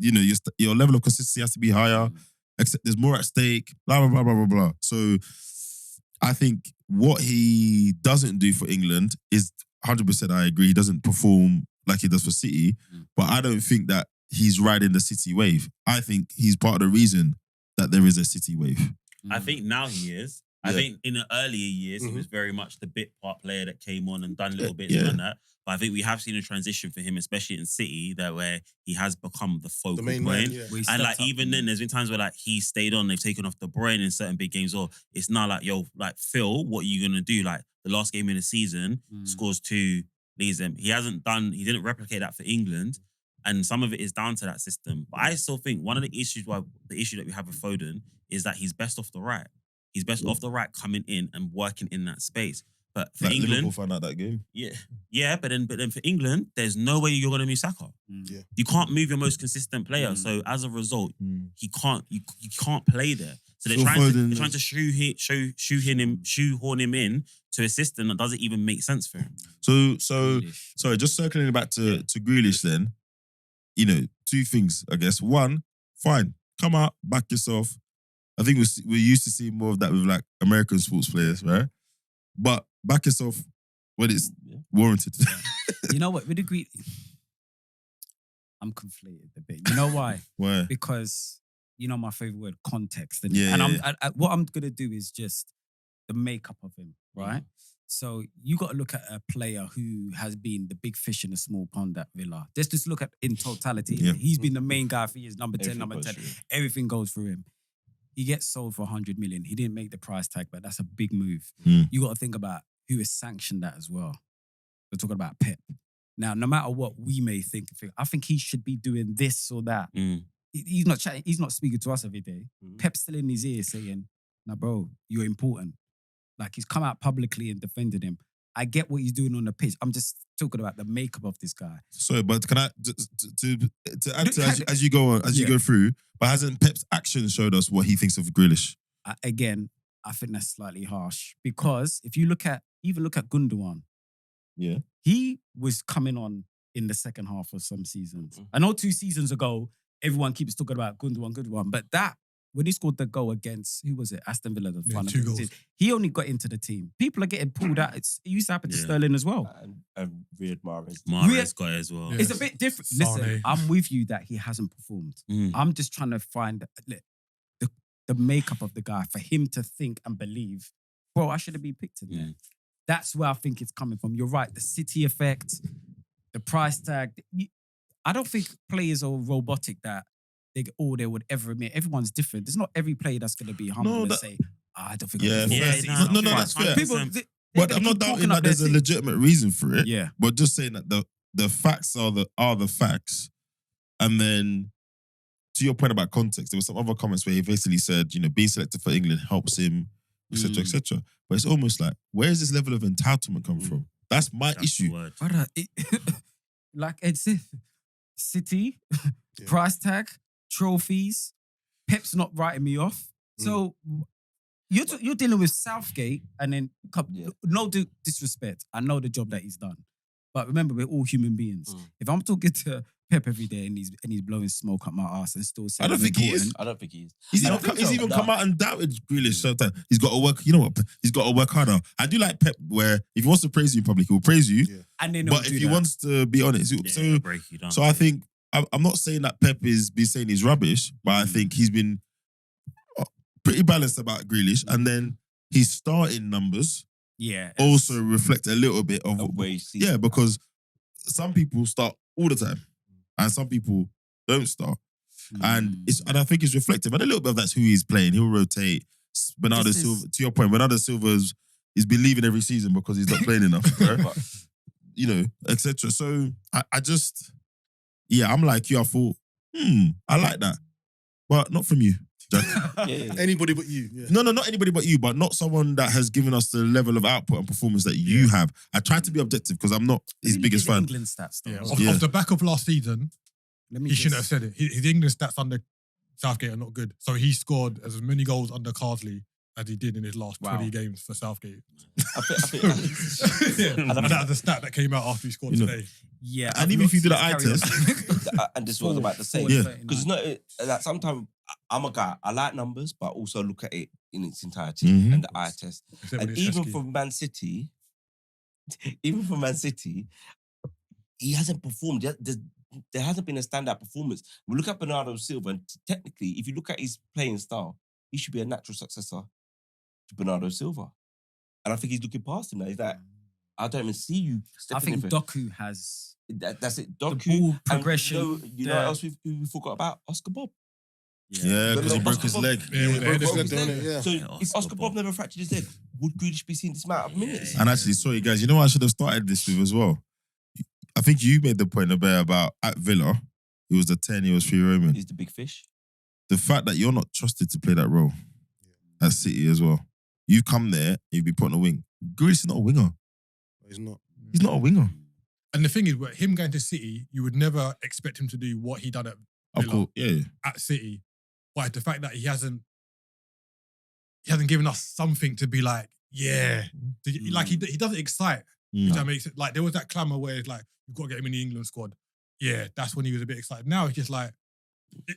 your level of consistency has to be higher. Except there's more at stake. Blah blah blah blah blah blah. So I think what he doesn't do for England is 100%. I agree. He doesn't perform like he does for City, but I don't think that he's riding the City wave. I think he's part of the reason that there is a City wave. I think now he is. I think in the earlier years, he was very much the bit part player that came on and done little bits and that. But I think we have seen a transition for him, especially in City, that where he has become the focal main point. man, yeah. And like even then, there's been times where like he stayed on, they've taken off De Bruyne in certain big games. Or it's not like, yo, like Phil, what are you gonna do? Like the last game in the season, scores 2, leads them. He didn't replicate that for England. And some of it is down to that system. But I still think one of the issue that we have with Foden is that he's best off the right. He's best off the right coming in and working in that space. But for Like England, Liverpool found out that game. yeah, but then for England, there's no way you're gonna move Saka. Yeah. You can't move your most consistent player. So as a result, he can't. You can't play there. So they're trying to shoehorn him in to a system that doesn't even make sense for him. So sorry, just circling back to Grealish then. 2 things, I guess. One, fine, come out, back yourself. I think we're used to seeing more of that with like American sports players, right? But back yourself when it's warranted. You know what? With the I'm conflated a bit. You know why? Why? Because my favorite word, context. Yeah, and what I'm gonna do is just the makeup of him, right? So you got to look at a player who has been the big fish in a small pond at Villa. Just look at in totality. Yeah. He's been the main guy for years, number 10, Everything number goes 10. through. Everything goes through him. He gets sold for 100 million. He didn't make the price tag, but that's a big move. You got to think about who has sanctioned that as well. We're talking about Pep. Now, no matter what we may think, I think he should be doing this or that. He's not chatting. He's not speaking to us every day. Pep's still in his ear saying, "Nah, bro, you're important." Like he's come out publicly and defended him. I get what he's doing on the pitch. I'm just talking about the makeup of this guy. Sorry, but can I to add to as you go on, as you go through? But hasn't Pep's actions showed us what he thinks of Grealish? Again, I think that's slightly harsh because if you look at Gundogan, he was coming on in the second half of some seasons. I know 2 seasons ago, everyone keeps talking about Gundogan, but that. When he scored the goal against, who was it? Aston Villa. 2 goals. He only got into the team. People are getting pulled out. It used to happen to Sterling as well. And Riyad Mahrez. Mahrez got it as well. Yeah. It's a bit different. Listen, Sane. I'm with you that he hasn't performed. I'm just trying to find the makeup of the guy for him to think and believe, bro, I should have been picked in there. That's where I think it's coming from. You're right. The City effect, the price tag. I don't think players are robotic that they would ever admit. Everyone's different. There's not every player that's going to be humble and say, I don't think I'm no, that's fair. People, but I'm not doubting that there's a legitimate reason for it. Yeah. But just saying that the facts are the facts. And then to your point about context, there were some other comments where he basically said, being selected for England helps him, etc., etc. But it's almost like, where does this level of entitlement come from? That's my issue. Brother, like Ed said, City, price tag, trophies, Pep's not writing me off. So you're dealing with Southgate, and then no disrespect. I know the job that he's done, but remember we're all human beings. If I'm talking to Pep every day and he's blowing smoke up my ass and still saying, I don't think he is. He's even come out and doubted Grealish sometimes. He's got to work. You know what? He's got to work harder. I do like Pep, where if he wants to praise you in public, he will praise you. And then but if he wants to be honest, so I think. I'm not saying that Pep is saying he's rubbish, but I think he's been pretty balanced about Grealish, and then his starting numbers also reflect a little bit of where you see because some people start all the time, and some people don't start, and I think it's reflective, and a little bit of that's who he's playing. He'll rotate. Bernardo Silva, to your point, Bernardo Silva is believing every season because he's not playing enough, right? etc. So I just. Yeah, I'm like you. I thought, I like that, but not from you. Anybody but you. Yeah. No, not anybody but you, but not someone that has given us the level of output and performance that you have. I try to be objective because I'm not his biggest fan. England stats, though. Off the back of last season, Let me he shouldn't have just- said it. His England stats under Southgate are not good. So he scored as many goals under Carsley as he did in his last 20 games for Southgate. I think And that was a stat that came out after he scored today. Yeah, And even if you do the eye test, and this was about the same. Yeah. Because like sometimes I'm a guy, I like numbers, but also look at it in its entirety Mhm. and the eye test. Except And when it's even Chesky. from Man City, he hasn't performed. There hasn't been a standout performance. We look at Bernardo Silva, and technically, if you look at his playing style, he should be a natural successor to Bernardo Silva. And I think he's looking past him now. He's like, I don't even see you I stepping think in. Doku has That's it. the Doku. ball And progression. you know what else we forgot about? Oscar Bob. yeah, because he broke his leg. Yeah, with the head broke is his good. leg. Yeah. So Yeah, if Oscar Oscar Bob Bob never fractured his leg, would Grealish be seeing this amount of minutes? And actually, sorry guys, you know what I should have started this with as well? I think you made the point about at Villa, he was the 10, he was free roaming. He's the big fish. The fact that you're not trusted to play that role at City as well. You come there, you'd be put on a wing. Grealish is not a winger. He's not. He's not a winger. And the thing is, with him going to City, you would never expect him to do what he done at Of Villa, course, yeah. at City. But the fact that he hasn't given us something to be like, like he doesn't excite. Mm. If that makes it, like there was that clamour where it's like, we've got to get him in the England squad. Yeah, that's when he was a bit excited. Now it's just like,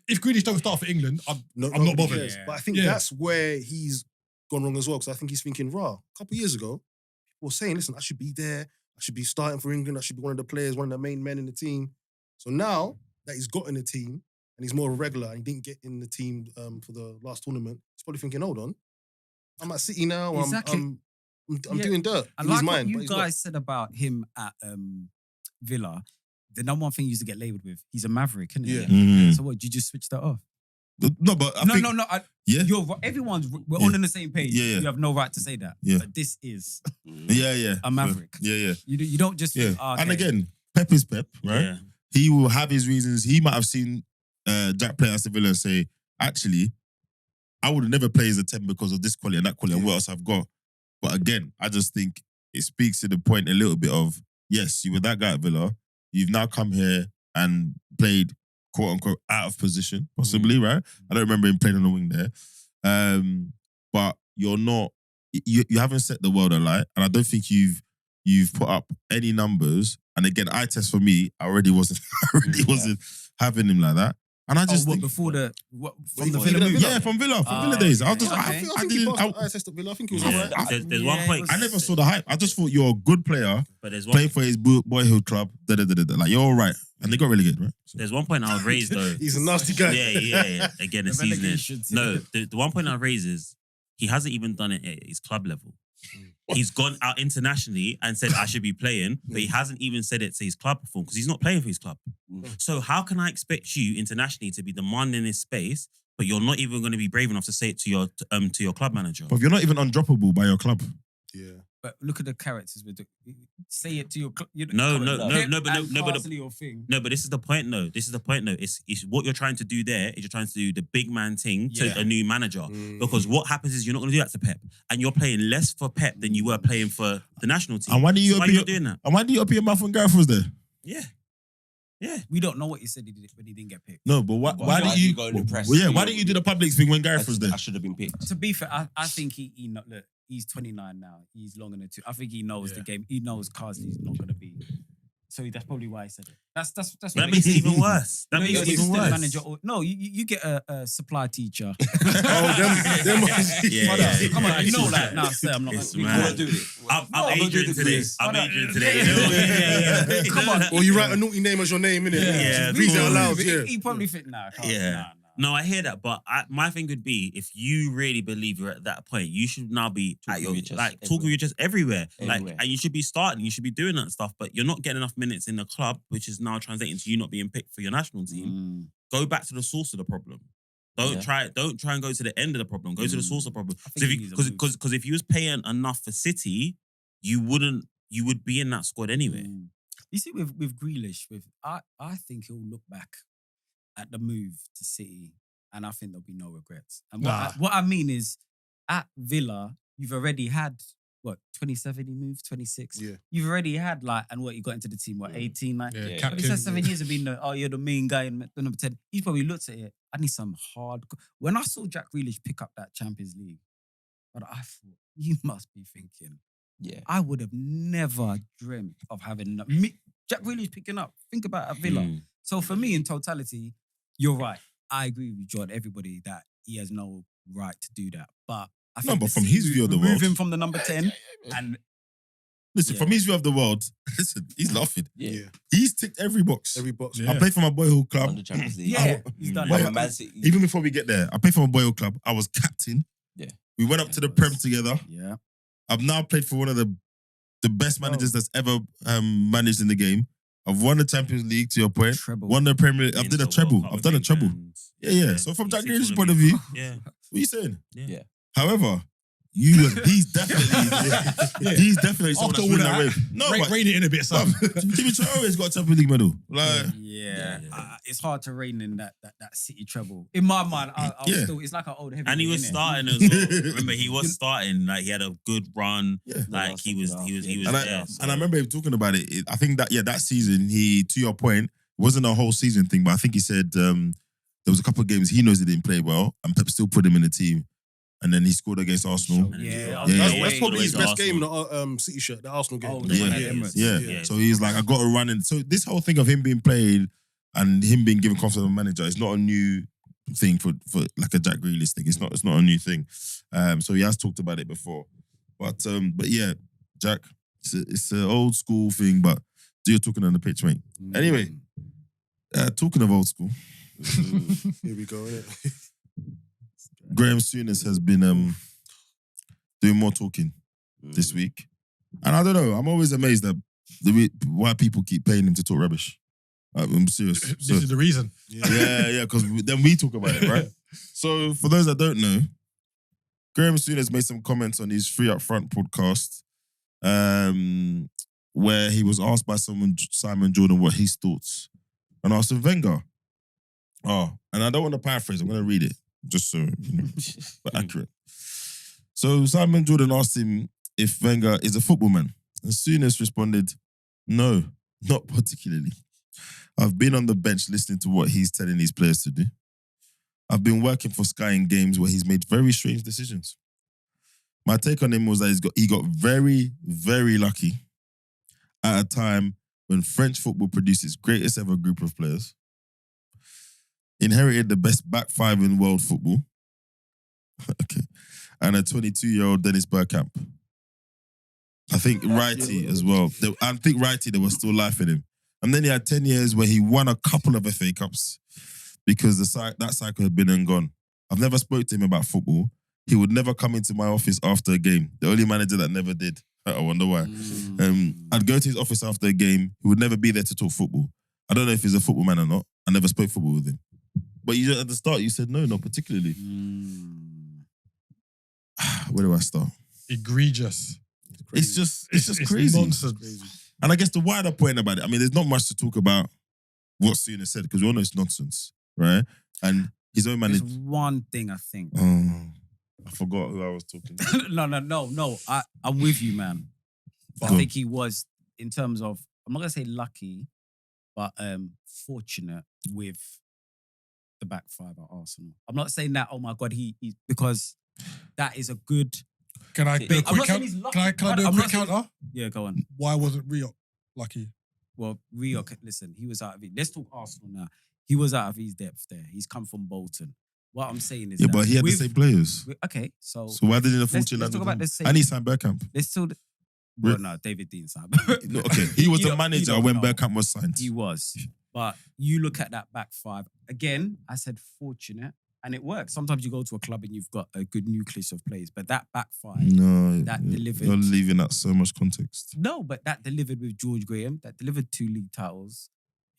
if Grealish don't start for England, I'm not nobody bothered. cares. Yeah. But I think that's where he's gone wrong as well. Because I think he's thinking, a couple of years ago, people were saying, listen, I should be there. I should be starting for England. I should be one of the players, one of the main men in the team. So now that he's got in the team and he's more of a regular and he didn't get in the team for the last tournament, he's probably thinking, hold on, I'm at City now. Exactly. I'm Yeah. doing dirt I in like his what mind. but you he's guys said about him at Villa. The number one thing he used to get labelled with, he's a maverick, isn't he? Yeah. Mhm. So what, did you just switch that off? No, but I think, No. yeah. We're all on the same page. Yeah. You have no right to say that. Yeah. But this is Yeah. a maverick. Yeah. You don't just Yeah. think, okay. And again, Pep is Pep, right? Yeah. He will have his reasons. He might have seen Jack play at Sevilla and say, actually, I would never play as a 10 because of this quality and that quality and what else I've got. But again, I just think it speaks to the point a little bit of, yes, you were that guy at Villa. You've now come here and played, quote unquote, out of position, possibly, right? I don't remember him playing on the wing there. But you're not, you haven't set the world alight. And I don't think you've put up any numbers. And again, eye test for me, I already wasn't having him like that. And I just think, before the from the Even Villa at move? Villa? yeah, from Villa days. I was just, okay. I think he passed the eye test at Villa. I think he was Yeah. alright. There's one point. I never saw the hype. I just thought you're a good player, But there's playing for his boyhood club. Like, you're all right. And they got relegated, right? So- There's one point I would raise though. He's a nasty guy. Yeah. Again, the The season. relegation team. No, the one point I would raise is he hasn't even done it at his club level. He's gone out internationally and said I should be playing, but he hasn't even said it to his club perform because he's not playing for his club. So how can I expect you internationally to be demanding this space, but you're not even going to be brave enough to say it to your club manager? But you're not even undroppable by your club. Yeah. But look at the characters with the say it to your No, but this is the point. No, It's what you're trying to do there is you're trying to do the big man thing to Yeah. a new manager. Because what happens is you're not going to do that to Pep, and you're playing less for Pep than you were playing for the national team. And why do you So why open are you your, doing that? and why do you open your mouth when Gareth was there? Yeah. We don't know what he said he did when he didn't get picked. No, but why Why did did you you go in the press? Well, yeah, why didn't you do the public thing when Gareth was there? I should have been picked. To be fair, I think he look, he's 29 now. He's longer than two. I think he knows the game. He knows Carsley's not going to be. So that's probably why he said it. That's But what that makes it even worse. That You know, makes you're it even assistant worse. manager. No, you get a supply teacher. them ones. Yeah. Come on, you know that. Nah, sir, I'm not. It's we mad. can't do it. I'm Adrian today. I'm Adrian today. Yeah. Come on. Or you write a naughty name as your name, innit? Yeah, Read it cool. out loud, yeah. He probably fit now. Yeah. No, I hear that, but my thing would be if you really believe you're at that point, you should now be Talking at your with your chest like talking with your chest everywhere. Like, Everywhere. and you should be starting, you should be doing that stuff, but you're not getting enough minutes in the club, which is now translating to you not being picked for your national team. Go back to the source of the problem. Don't try and go to the end of the problem. Go to the source of the problem. Because if you was paying enough for City, you would be in that squad anyway. You see, with Grealish, I think he'll look back at the move to City and I think there'll be no regrets. And Nah. what I mean is, at Villa, you've already had, 27 he moved, 26? Yeah. You've already had, and what, you got into the team, 18, Yeah, Yeah. But he captain. said 7 years of being, you're the main guy in the number 10. He's probably looked at it. I need some hard. When I saw Jack Grealish pick up that Champions League, but I thought, you must be thinking, Yeah. I would have never dreamt of having me. Jack Grealish picking up. Think about at Villa. So for me, in totality, you're right. I agree with John, everybody, that he has no right to do that. But I think but from his view of the remove world- him from the number 10 and Listen, Yeah. from his view of the world, listen, he's laughing. Yeah. He's ticked every box. Every box. Yeah. I played for my boyhood On club. the Champions League. yeah, he's done Wait, it. But Man City. Even before we get there, I played for my boyhood club. I was captain. Yeah. We went up to the Prem together. Yeah. I've now played for one of the best managers that's ever managed in the game. I've won the Champions League, to your point. Treble. Won the Premier League. I've Been done a to the World treble. Cup I've with done a treble. England. Yeah. So from Jack He's Grealish's one point of the- view, Yeah. what are you saying? Yeah. However, he's definitely he's definitely someone After that's all winning that, that wave. No, but Rein it in a bit, son. Jimmy Traore's got a Champions League medal. Like, Yeah. Yeah. It's hard to rein in that City treble. In my mind, I'll Yeah. still, it's like an old heavy. And he was innit? starting as well. Remember, he was starting. Like he had a good run. Yeah. Like he was and I, there. and I remember him talking about it. I think that season, to your point, it wasn't a whole season thing, but I think he said there was a couple of games he knows he didn't play well, and Pep still put him in the team, and then he scored against Arsenal. Yeah. That's probably his best Arsenal. game in the City shirt, the Arsenal game. Oh, Yeah. yeah. Emirates. Yeah. Yeah. So he's like, I got to run in. So this whole thing of him being played and him being given confidence as a manager is not a new thing for like a Jack Grealish thing. It's not a new thing. So he has talked about it before. But yeah, Jack, it's an old school thing, but you're talking on the pitch, mate. Anyway, talking of old school, Here we go, innit? Graham Souness has been doing more talking this week. And I don't know, I'm always amazed at why people keep paying him to talk rubbish. I'm serious. This is the reason. Yeah, because then we talk about it, right? So for those that don't know, Graham Souness made some comments on his Free Up Front podcast where he was asked by Simon Jordan what his thoughts on Arsene Wenger. Oh, and I don't want to paraphrase, I'm going to read it just so, but accurate. So Simon Jordan asked him if Wenger is a footballman. And Souness responded, no, not particularly. I've been on the bench listening to what he's telling his players to do. I've been working for Sky in games where he's made very strange decisions. My take on him was that he got very, very lucky at a time when French football produced its greatest ever group of players, inherited the best back five in world football, okay, and a 22-year-old Dennis Bergkamp. I think Righty as well. I think Righty, there was still life in him. And then he had 10 years where he won a couple of FA Cups because that cycle had been and gone. I've never spoke to him about football. He would never come into my office after a game. The only manager that never did. I wonder why. I'd go to his office after a game. He would never be there to talk football. I don't know if he's a football man or not. I never spoke football with him. But at the start, you said no, not particularly. Where do I start? Egregious. It's just crazy. Nonsense. And I guess the wider point about it, I mean, there's not much to talk about what Souness said because we all know it's nonsense, right? And his own There's manager. one thing I think. I forgot who I was talking to. No. I'm with you, man. I Go. think he was, in terms of, I'm not gonna say lucky, but fortunate with the back five at Arsenal. I'm not saying that. Oh my God, he because that is a good. Can I do a I'm quick not saying counter? he's lucky. Can I do a I'm quick not saying- counter? Yeah, go on. Why wasn't Rio lucky? Well, Rio, listen, he was out of it. Let's talk Arsenal now. He was out of his depth there. He's come from Bolton. What I'm saying is, Yeah, that but he had the with- same players. Okay, so So why didn't the let's fortune talk about the same. And he signed Bergkamp. Let's still. Well, no, David Dean signed. No, okay, he was You the don't- you manager don't when know. Bergkamp was signed. He was. But you look at that back five. Again, I said fortunate, and it works. Sometimes you go to a club and you've got a good nucleus of players, but that back five, No, that delivered. you're leaving out so much context. No, but that delivered with George Graham, that delivered 2 league titles,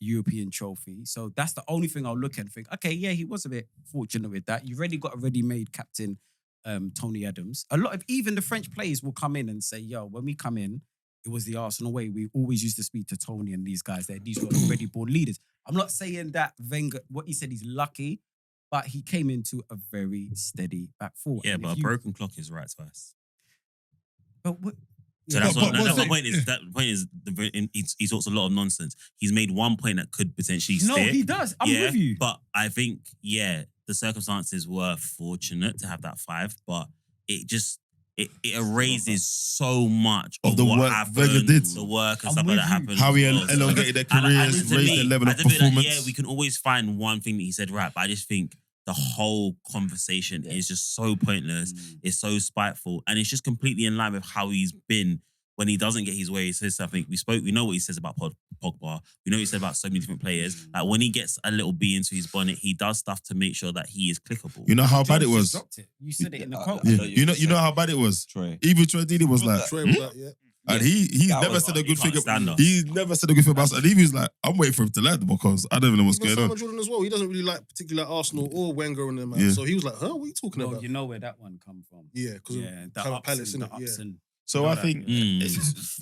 European trophy. So that's the only thing I'll look at and think, okay, yeah, he was a bit fortunate with that. You've already got a ready-made captain, Tony Adams. A lot of, even the French players will come in and say, yo, when we come in, it was the Arsenal way. We always used to speak to Tony and these guys there. These were already born leaders. I'm not saying that Wenger, what he said, he's lucky, but he came into a very steady back four. Yeah, And but if a broken clock is right twice. But what, So yeah, that's but- what. but- That's but- my point. Is that point is he talks a lot of nonsense. He's made one point that could potentially no, stick. he does. I'm yeah, with you. But I think the circumstances were fortunate to have that 5, but it just it erases so much Of of the what work happened, Wenger did. the work and I'm stuff like with that you. happened. How he as well. So- elongated their And careers, to raised me, their level I of don't think performance. yeah, we can always find one thing that he said right, but I just think the whole conversation is just so pointless. It's so spiteful, and it's just completely in line with how he's been when he doesn't get his way. He says something. We know what he says about Pogba. We know what he said about so many different players. Like when he gets a little bee into his bonnet, he does stuff to make sure that he is clickable. You know how bad it Jones was. just dropped it. You said it in the quote. Yeah. You know how bad it was. Troy. Even Troy Deeney was like, Troy was like, yeah. and he That never was- said a he good can't thing. stand us. He never said a good thing about us. And he was like, I'm waiting for him to land because I don't even know what's Even going Simon on. Jordan as well. He doesn't really like particularly like Arsenal or Wenger and them. Man. Yeah. So he was like, huh, what are you talking No, about? you know where that one come from. Yeah, because Yeah, the Crystal ups Palace, and the innit? ups Yeah. and So know I that. think,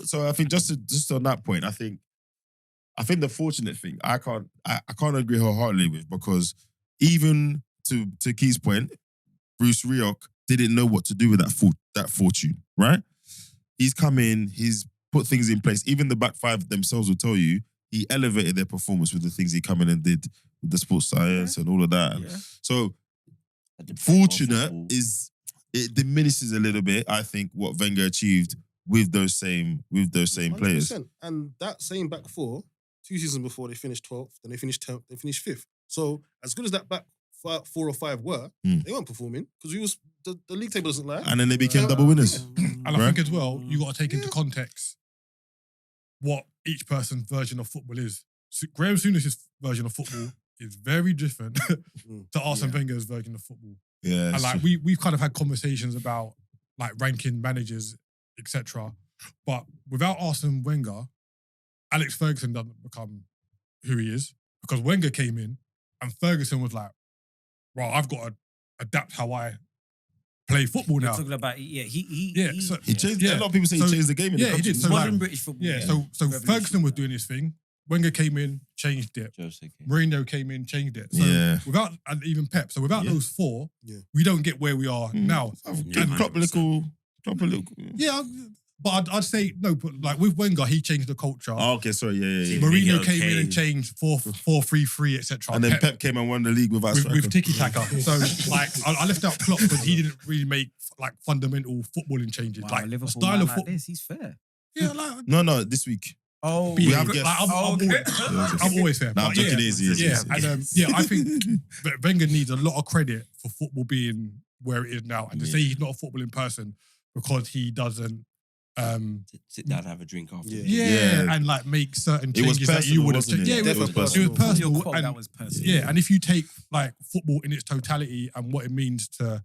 so I think just on that point, I think the fortunate thing I can't agree wholeheartedly with, because even to Key's point, Bruce Rioch didn't know what to do with that fortune, right? He's come in, he's put things in place. Even the back 5 themselves will tell you he elevated their performance with the things he come in and did with the sports science and all of that. And Yeah. so At the fortunate football. is it diminishes a little bit, I think, what Wenger achieved with those same players. 100%. And that same back 4, 2 seasons before, they finished 12th, then they finished 10th, they finished 5th. So as good as that back 4 or 5 were, they weren't performing because the league table doesn't lie. And then they became Yeah. double winners. And I Right. think as well, you got to take into context what each person's version of football is. Graham Souness' version of football is very different to Arsene Wenger's version of football. Yeah. And like we've kind of had conversations about like ranking managers, etc. But without Arsene Wenger, Alex Ferguson doesn't become who he is because Wenger came in and Ferguson was like, "Well, I've got to adapt how I play football You're now." talking about he so- he changed. Yeah. A lot of people say So- he changed the game in yeah, the he country. did. So modern like- British football. Yeah, so Revolution. Ferguson was doing his thing. Wenger came in, changed it. Jose came. Mourinho came in, changed it. So Yeah. without, and even Pep. So without Yeah. those 4, Yeah. we don't get where we are now. Good, proper little. Yeah, but I'd say no. But like with Wenger, he changed the culture. Oh, okay, sorry. Yeah. Mourinho Okay. came in and changed 4-3-3, etc. And then Pep came and won the league without with striker. tiki taka. So like I left out Klopp because he didn't really make like fundamental footballing changes. Wow, Like Liverpool style man of like football. this, he's fair. Yeah, like No, this week. Oh, be- have like, guests. I'm always fair. No, I'm But joking. yeah, He is. yeah, and I think that Wenger needs a lot of credit for football being where it is now, and to say he's not a footballing person because he doesn't. Sit down and have a drink after. Yeah. Yeah. And like make certain It was changes that you personal, would have wasn't taken. it? Yeah, Definitely it was personal. personal. Your quote, and, that was personal. yeah, and if you take like football in its totality and what it means to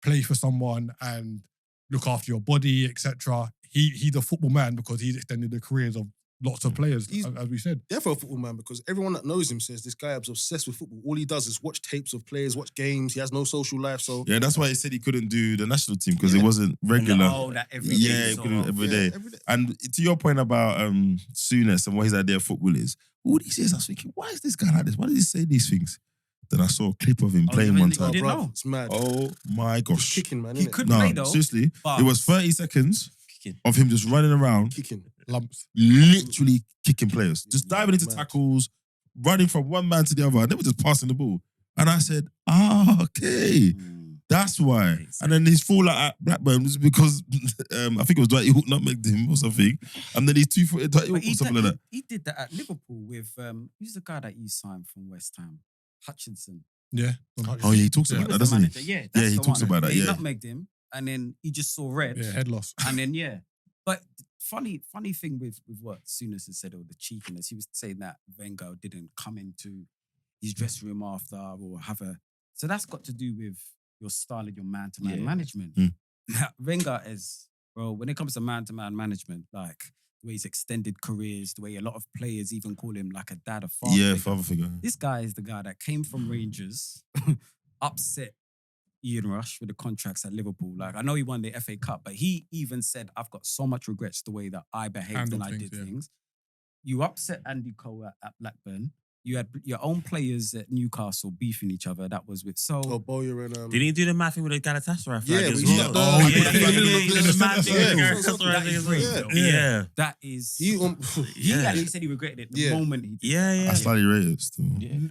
play for someone and look after your body, etc., he's a football man because he's extended the careers of lots of players, He's- as we said. Definitely a football man because everyone that knows him says this guy is obsessed with football. All he does is watch tapes of players, watch games. He has no social life. So Yeah, that's why he said he couldn't do the national team because it wasn't regular. Oh, that every day. Yeah, he sort couldn't of- every yeah, day. every day. And to your point about Souness and what his idea of football is, all these years I was thinking, why is this guy like this? Why does he say these things? Then I saw a clip of him Oh, playing you one really- time. you didn't Bruv, know? it's mad. Oh my He's gosh. kicking, man. He innit? could No, play though. seriously. but- It was 30 seconds Kicking. of him just running around, Kicking. Lumps. literally kicking players, just diving into Mad. tackles, running from one man to the other, and they were just passing the ball. And I said, okay, that's why. And then his fallout at Blackburn was because I think it was Dwight York nutmegged him or something. And then he's 2-footed Dwight York But or something like that. he did that at Liverpool with who's the guy that you signed from West Ham? Hutchinson. Yeah. Oh yeah, he talks Yeah. He about was that, the doesn't he? manager. Yeah, that's he the talks one. about that, He yeah. nutmegged him, and then he just saw red. Yeah, head loss. And then but funny thing with what Souness has said, or the cheekiness, he was saying that Wenger didn't come into his dressing room after or have a. So that's got to do with your style and your man-to-man Yeah. management. Mm. Wenger is, bro, when it comes to man-to-man management, like the way he's extended careers, the way a lot of players even call him like a dad, a father. Yeah, figure. father figure. This guy is the guy that came from Rangers, upset Ian Rush with the contracts at Liverpool. Like, I know he won the FA Cup, but he even said, I've got so much regrets the way that I behaved Handled and I things, did yeah. things. You upset Andy Cole at Blackburn. you had your own players at Newcastle beefing each other. That was with Oh, Bowyer and Did he do the mad thing with the Galatasaray flag Yeah, as we well? shut the- Oh, we yeah, put it in the middle of he the did the mad thing with the Yeah. Galatasaray thing as well. Yeah. Yeah. that is. he He actually said he regretted it the Yeah. moment he did. Yeah. I slightly rate it still.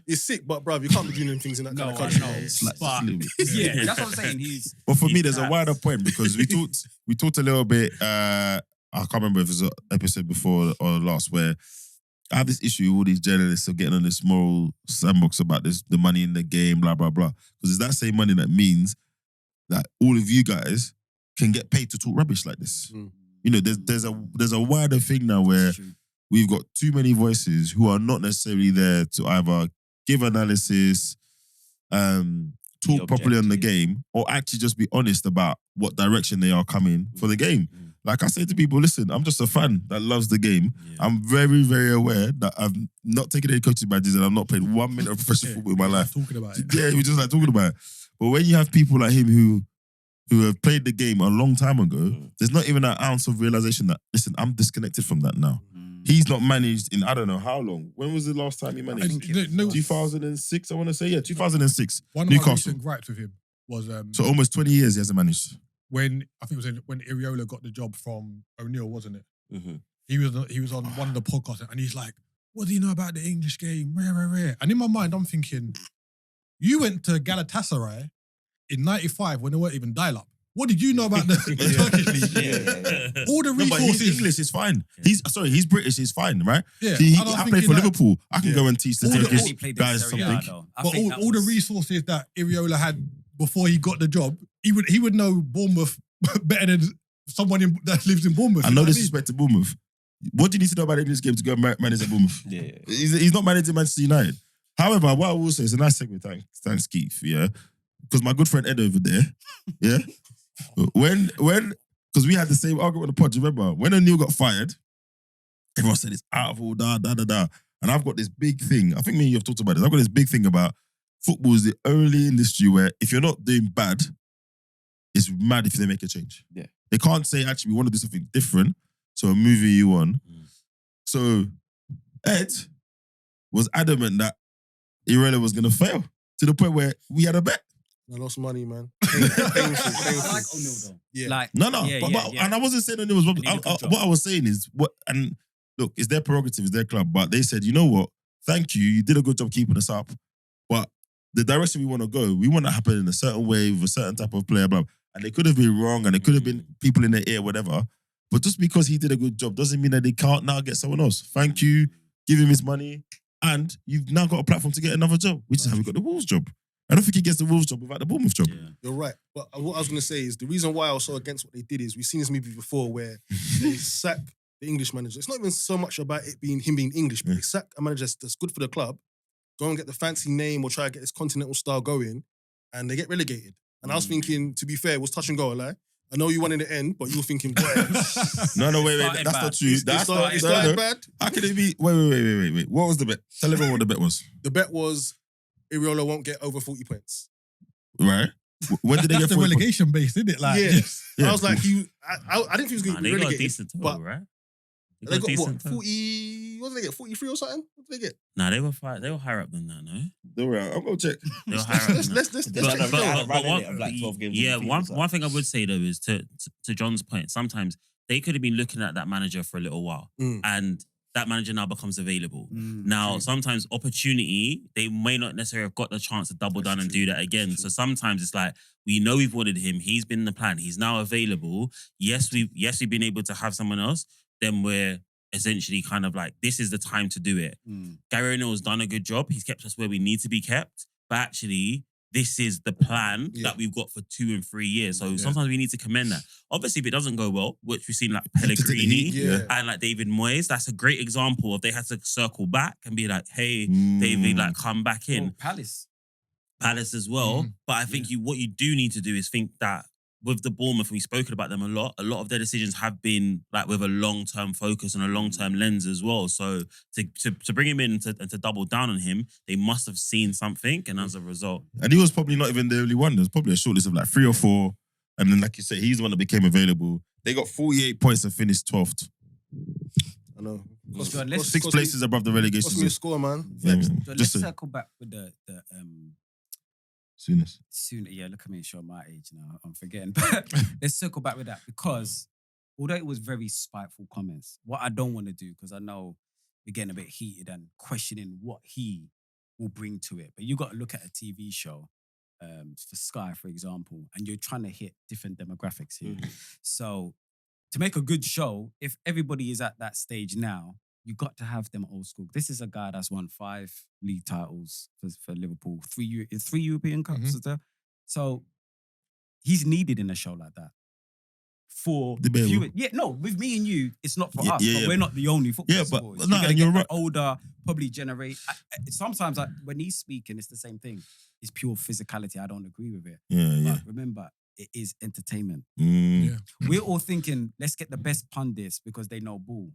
it's sick, but bruv, you can't be doing them things in that No, kind of I country. know. It's like But- a little bit. Yeah, that's what I'm saying. He's But for me, He's there's a crap. wider point because we talked a little bit. I can't remember if it was an episode before or last where I have this issue with all these journalists of getting on this moral sandbox about the money in the game, blah blah blah. Because it's that same money that means that all of you guys can get paid to talk rubbish like this. Mm. You know, there's a wider thing now where we've got too many voices who are not necessarily there to either give analysis, talk properly on the game, or actually just be honest about what direction they are coming for the game. Like I say to people, listen, I'm just a fan that loves the game. Yeah. I'm very, very aware that I've not taken any coaching badges and I've not played 1 minute of professional football in my life. Talking about it. Yeah, we're just like talking about it. But when you have people like him who have played the game a long time ago, there's not even an ounce of realization that, listen, I'm disconnected from that now. He's not managed in I don't know how long. When was the last time he managed? 2006, I want to say. Yeah, 2006. One of my Newcastle. recent gripes with him was So almost 20 years he hasn't managed. when I think it was when Iriola got the job from O'Neill, wasn't it? Mhm. He was on one of the podcasts and he's like, "What do you know about the English game?" Rare. And in my mind, I'm thinking, you went to Galatasaray in '95 when they weren't even dial-up. What did you know about the Turkish league? All the No, but resources. he's English, it's fine. He's British, it's fine, right? Yeah, He, and I'm I played thinking for that- Liverpool. I can Yeah. go and teach the All the- Turkish he played guys in Serie A, something. though. I But think that all the was- resources that Iriola had before he got the job, he would know Bournemouth better than someone that lives in Bournemouth. I you know what disrespect to Bournemouth. What do you need to know about the English game to go and manage at Bournemouth? Yeah. He's not managing Manchester United. However, what I will say is a nice segue, thanks Keith, yeah? Because my good friend Ed over there, yeah? When, because we had the same argument on the pod, do you remember? When O'Neill got fired, everyone said it's out of order, da. And I've got this big thing, I think me and you have talked about this, I've got this big thing about football is the only industry where if you're not doing bad, it's mad if they make a change. Yeah. They can't say, actually, we want to do something different, so we're moving you on. So Ed was adamant that Irela was going to fail to the point where we had a bet. I lost money, man. Painful. I like O'Neill though. Yeah. Like, No, yeah, but yeah. and I wasn't saying O'Neill was wrong. And he did a good job. What I was saying is, and look, it's their prerogative, it's their club, but they said, you know what? Thank you did a good job keeping us up, but the direction we want to go, we want to happen in a certain way with a certain type of player, blah. And they could have been wrong, and it could have been people in their ear, whatever. But just because he did a good job doesn't mean that they can't now get someone else. Thank you, give him his money, and you've now got a platform to get another job, which is how we got the Wolves job. I don't think he gets the Wolves job without the Bournemouth job. Yeah. You're right. But what I was going to say is the reason why I was so against what they did is we've seen this movie before where they sack the English manager. It's not even so much about it being him being English, but they sack a manager that's good for the club, go and get the fancy name or try to get this continental style going, and they get relegated. And I was thinking, to be fair, it was touch and go, like. I know you won in the end, but you were thinking, boy, No, wait, Started that's bad. not true. it That's started not bad. How can it be? Wait. What was the bet? Tell everyone what the bet was. The bet was Iriola won't get over 40 points. Right? When did they That's get the 40 points? relegation base, isn't it? Like, Yeah. I was like, I didn't think he was going Nah, to be they got a relegated. decent total, but right? They got what, decent total. 40, what did they get, 43 or something? What did they get? Nah, they were higher up than that, no? Don't worry, I'm going to check. They were higher up than that. Let's But- check it but- out. but- run in it of like 12 games Yeah, in the one season, so. thing I would say though is to John's point, sometimes they could have been looking at that manager for a little while Mm. and that manager now becomes available. Mm, Now, true. sometimes opportunity, they may not necessarily have got the chance to double down and do that again. So sometimes it's like, we know we've wanted him, he's been in the plan, he's now available. Yes, we've been able to have someone else, then we're essentially kind of like, this is the time to do it. Mm. Gary O'Neill has done a good job. He's kept us where we need to be kept. But actually, this is the plan Yeah. that we've got for 2 and 3 years. So Yeah. sometimes we need to commend that. Obviously, if it doesn't go well, which we've seen like Pellegrini Yeah. and like David Moyes, that's a great example of they had to circle back and be like, hey, David, like come back in. Oh, Palace. Palace as well. Mhm. But I think what you do need to do is think that with the Bournemouth, we've spoken about them a lot of their decisions have been like with a long-term focus and a long-term lens as well. So to bring him in and to double down on him, they must have seen something, and as a result. And he was probably not even the only one. There's probably a short list of like 3 or 4. And then, like you say, he's the one that became available. They got 48 points and finished 12th. I know. John, let's- 6 places above the relegation Cost me a zone. score, man. Yeah, man. John, let's Just so, circle back with the Souness. sooner. Yeah, look at me showing my age now. I'm forgetting. But let's circle back with that because although it was very spiteful comments, what I don't want to do, because I know we're getting a bit heated and questioning what he will bring to it. But you got to look at a TV show for Sky, for example, and you're trying to hit different demographics here. So to make a good show, if everybody is at that stage now, you got to have them old school. This is a guy that's won 5 league titles for Liverpool, 3 European Cups. Is there? So he's needed in a show like that. For Debatable. viewers. Yeah, no, with me and you, it's not for Yeah, us, yeah, but yeah. we're not the only football Yeah, but- supporters. but no, gotta and get you're the right. older, probably generate. Sometimes when he's speaking, it's the same thing. It's pure physicality. I don't agree with it. Yeah. But remember, it is entertainment. Yeah. We're all thinking, let's get the best pundits because they know ball.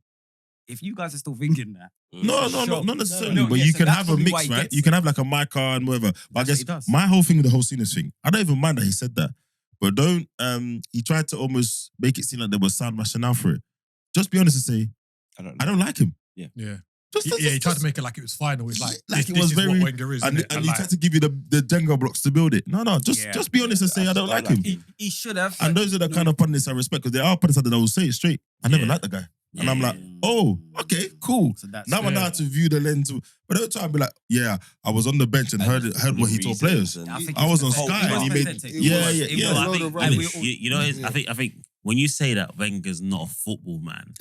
If you guys are still thinking that, No, not necessarily. No, but yeah, you so can that's have a probably why mix, he right? gets You can it. have like a Micah and whatever. But That's I what guess he does. my whole thing with the whole Souness thing, I don't even mind that he said that. But don't, he tried to almost make it seem like there was sound rationale for it. Just be honest and say, I don't like him. Yeah. Just He tried to make it like it was final. It's like, Like this, it was this is very- what Wenger is. and innit? he like, tried to give you the Jenga blocks to build it. No, just be honest and say, I don't like him. he should have. And those are the kind of pundits I respect because there are pundits that will say it straight. I never liked the guy. And I'm like, oh, okay, cool. So that's Now I know how to view the lens. But don't try and be like, yeah, I was on the bench and heard what he told players. I was on Sky and he made. And you know, I think when you say that Wenger's not a football man,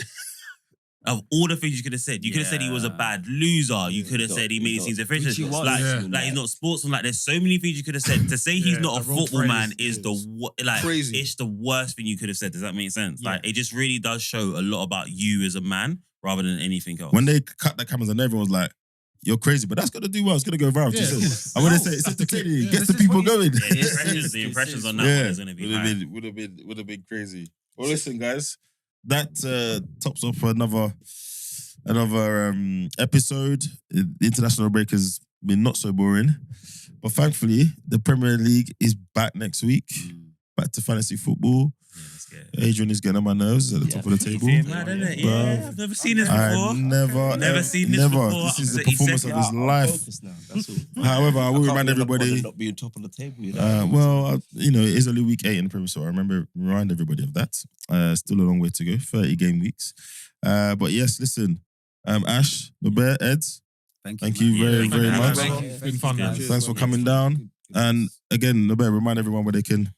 of all the things you could have said, you could have said he was a bad loser. You could have said he made it seem efficient. Which he was. Like he's not sportsman. Like there's so many things you could have said. To say he's not a the wrong football man phrase. is like Crazy. it's the worst thing you could have said. Does that make sense? Yeah. Like it just really does show a lot about you as a man rather than anything else. When they cut the cameras and everyone's like, you're crazy, but that's going to do well. It's going to go viral. Yeah, She of said. course. I would say it's entertaining. It gets the This is people what going. the impressions on that one is going to be high. would have been crazy. Well, listen, guys, that tops off another episode. The international break has been not so boring, but thankfully the Premier League is back next week. Back to fantasy football. Yeah, let's get it. Adrian is getting on my nerves at the top of the table. You feel mad, innit? Yeah, I've never seen this before. I never seen this before. This is the He said performance of it. his life. Now, that's all. However, I will can't remind be on the pod everybody. and not being top of the table. You know? It is only week 8 in the Premier, so I remind everybody of that. Still a long way to go, 30 game weeks. But yes, listen, Ash, the Bear, Ed, thank you very, thank you very for much. having Thank you. It's been fun, man. Thanks for coming down. And again, the Bear, remind everyone where they can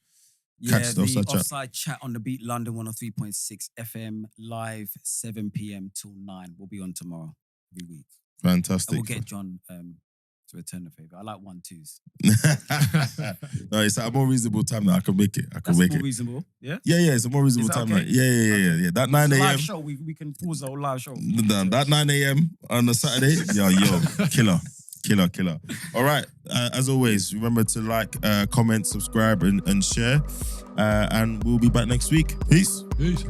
catch the offside chat. Offside chat on the Beat London 103.6 FM live 7 p.m. till 9. We'll be on tomorrow every week. And Fantastic. we'll get John to return the favour. I like 1-2s. No, it's at a more reasonable time that I can make it. That's more reasonable. Yeah. Yeah, it's a more reasonable Is that time. okay? Yeah. That 9 a.m. Live show. We can pause the whole live show. That 9 a.m. on a Saturday, killer. All right, as always, remember to like, comment, subscribe, and share. And we'll be back next week. Peace. Peace.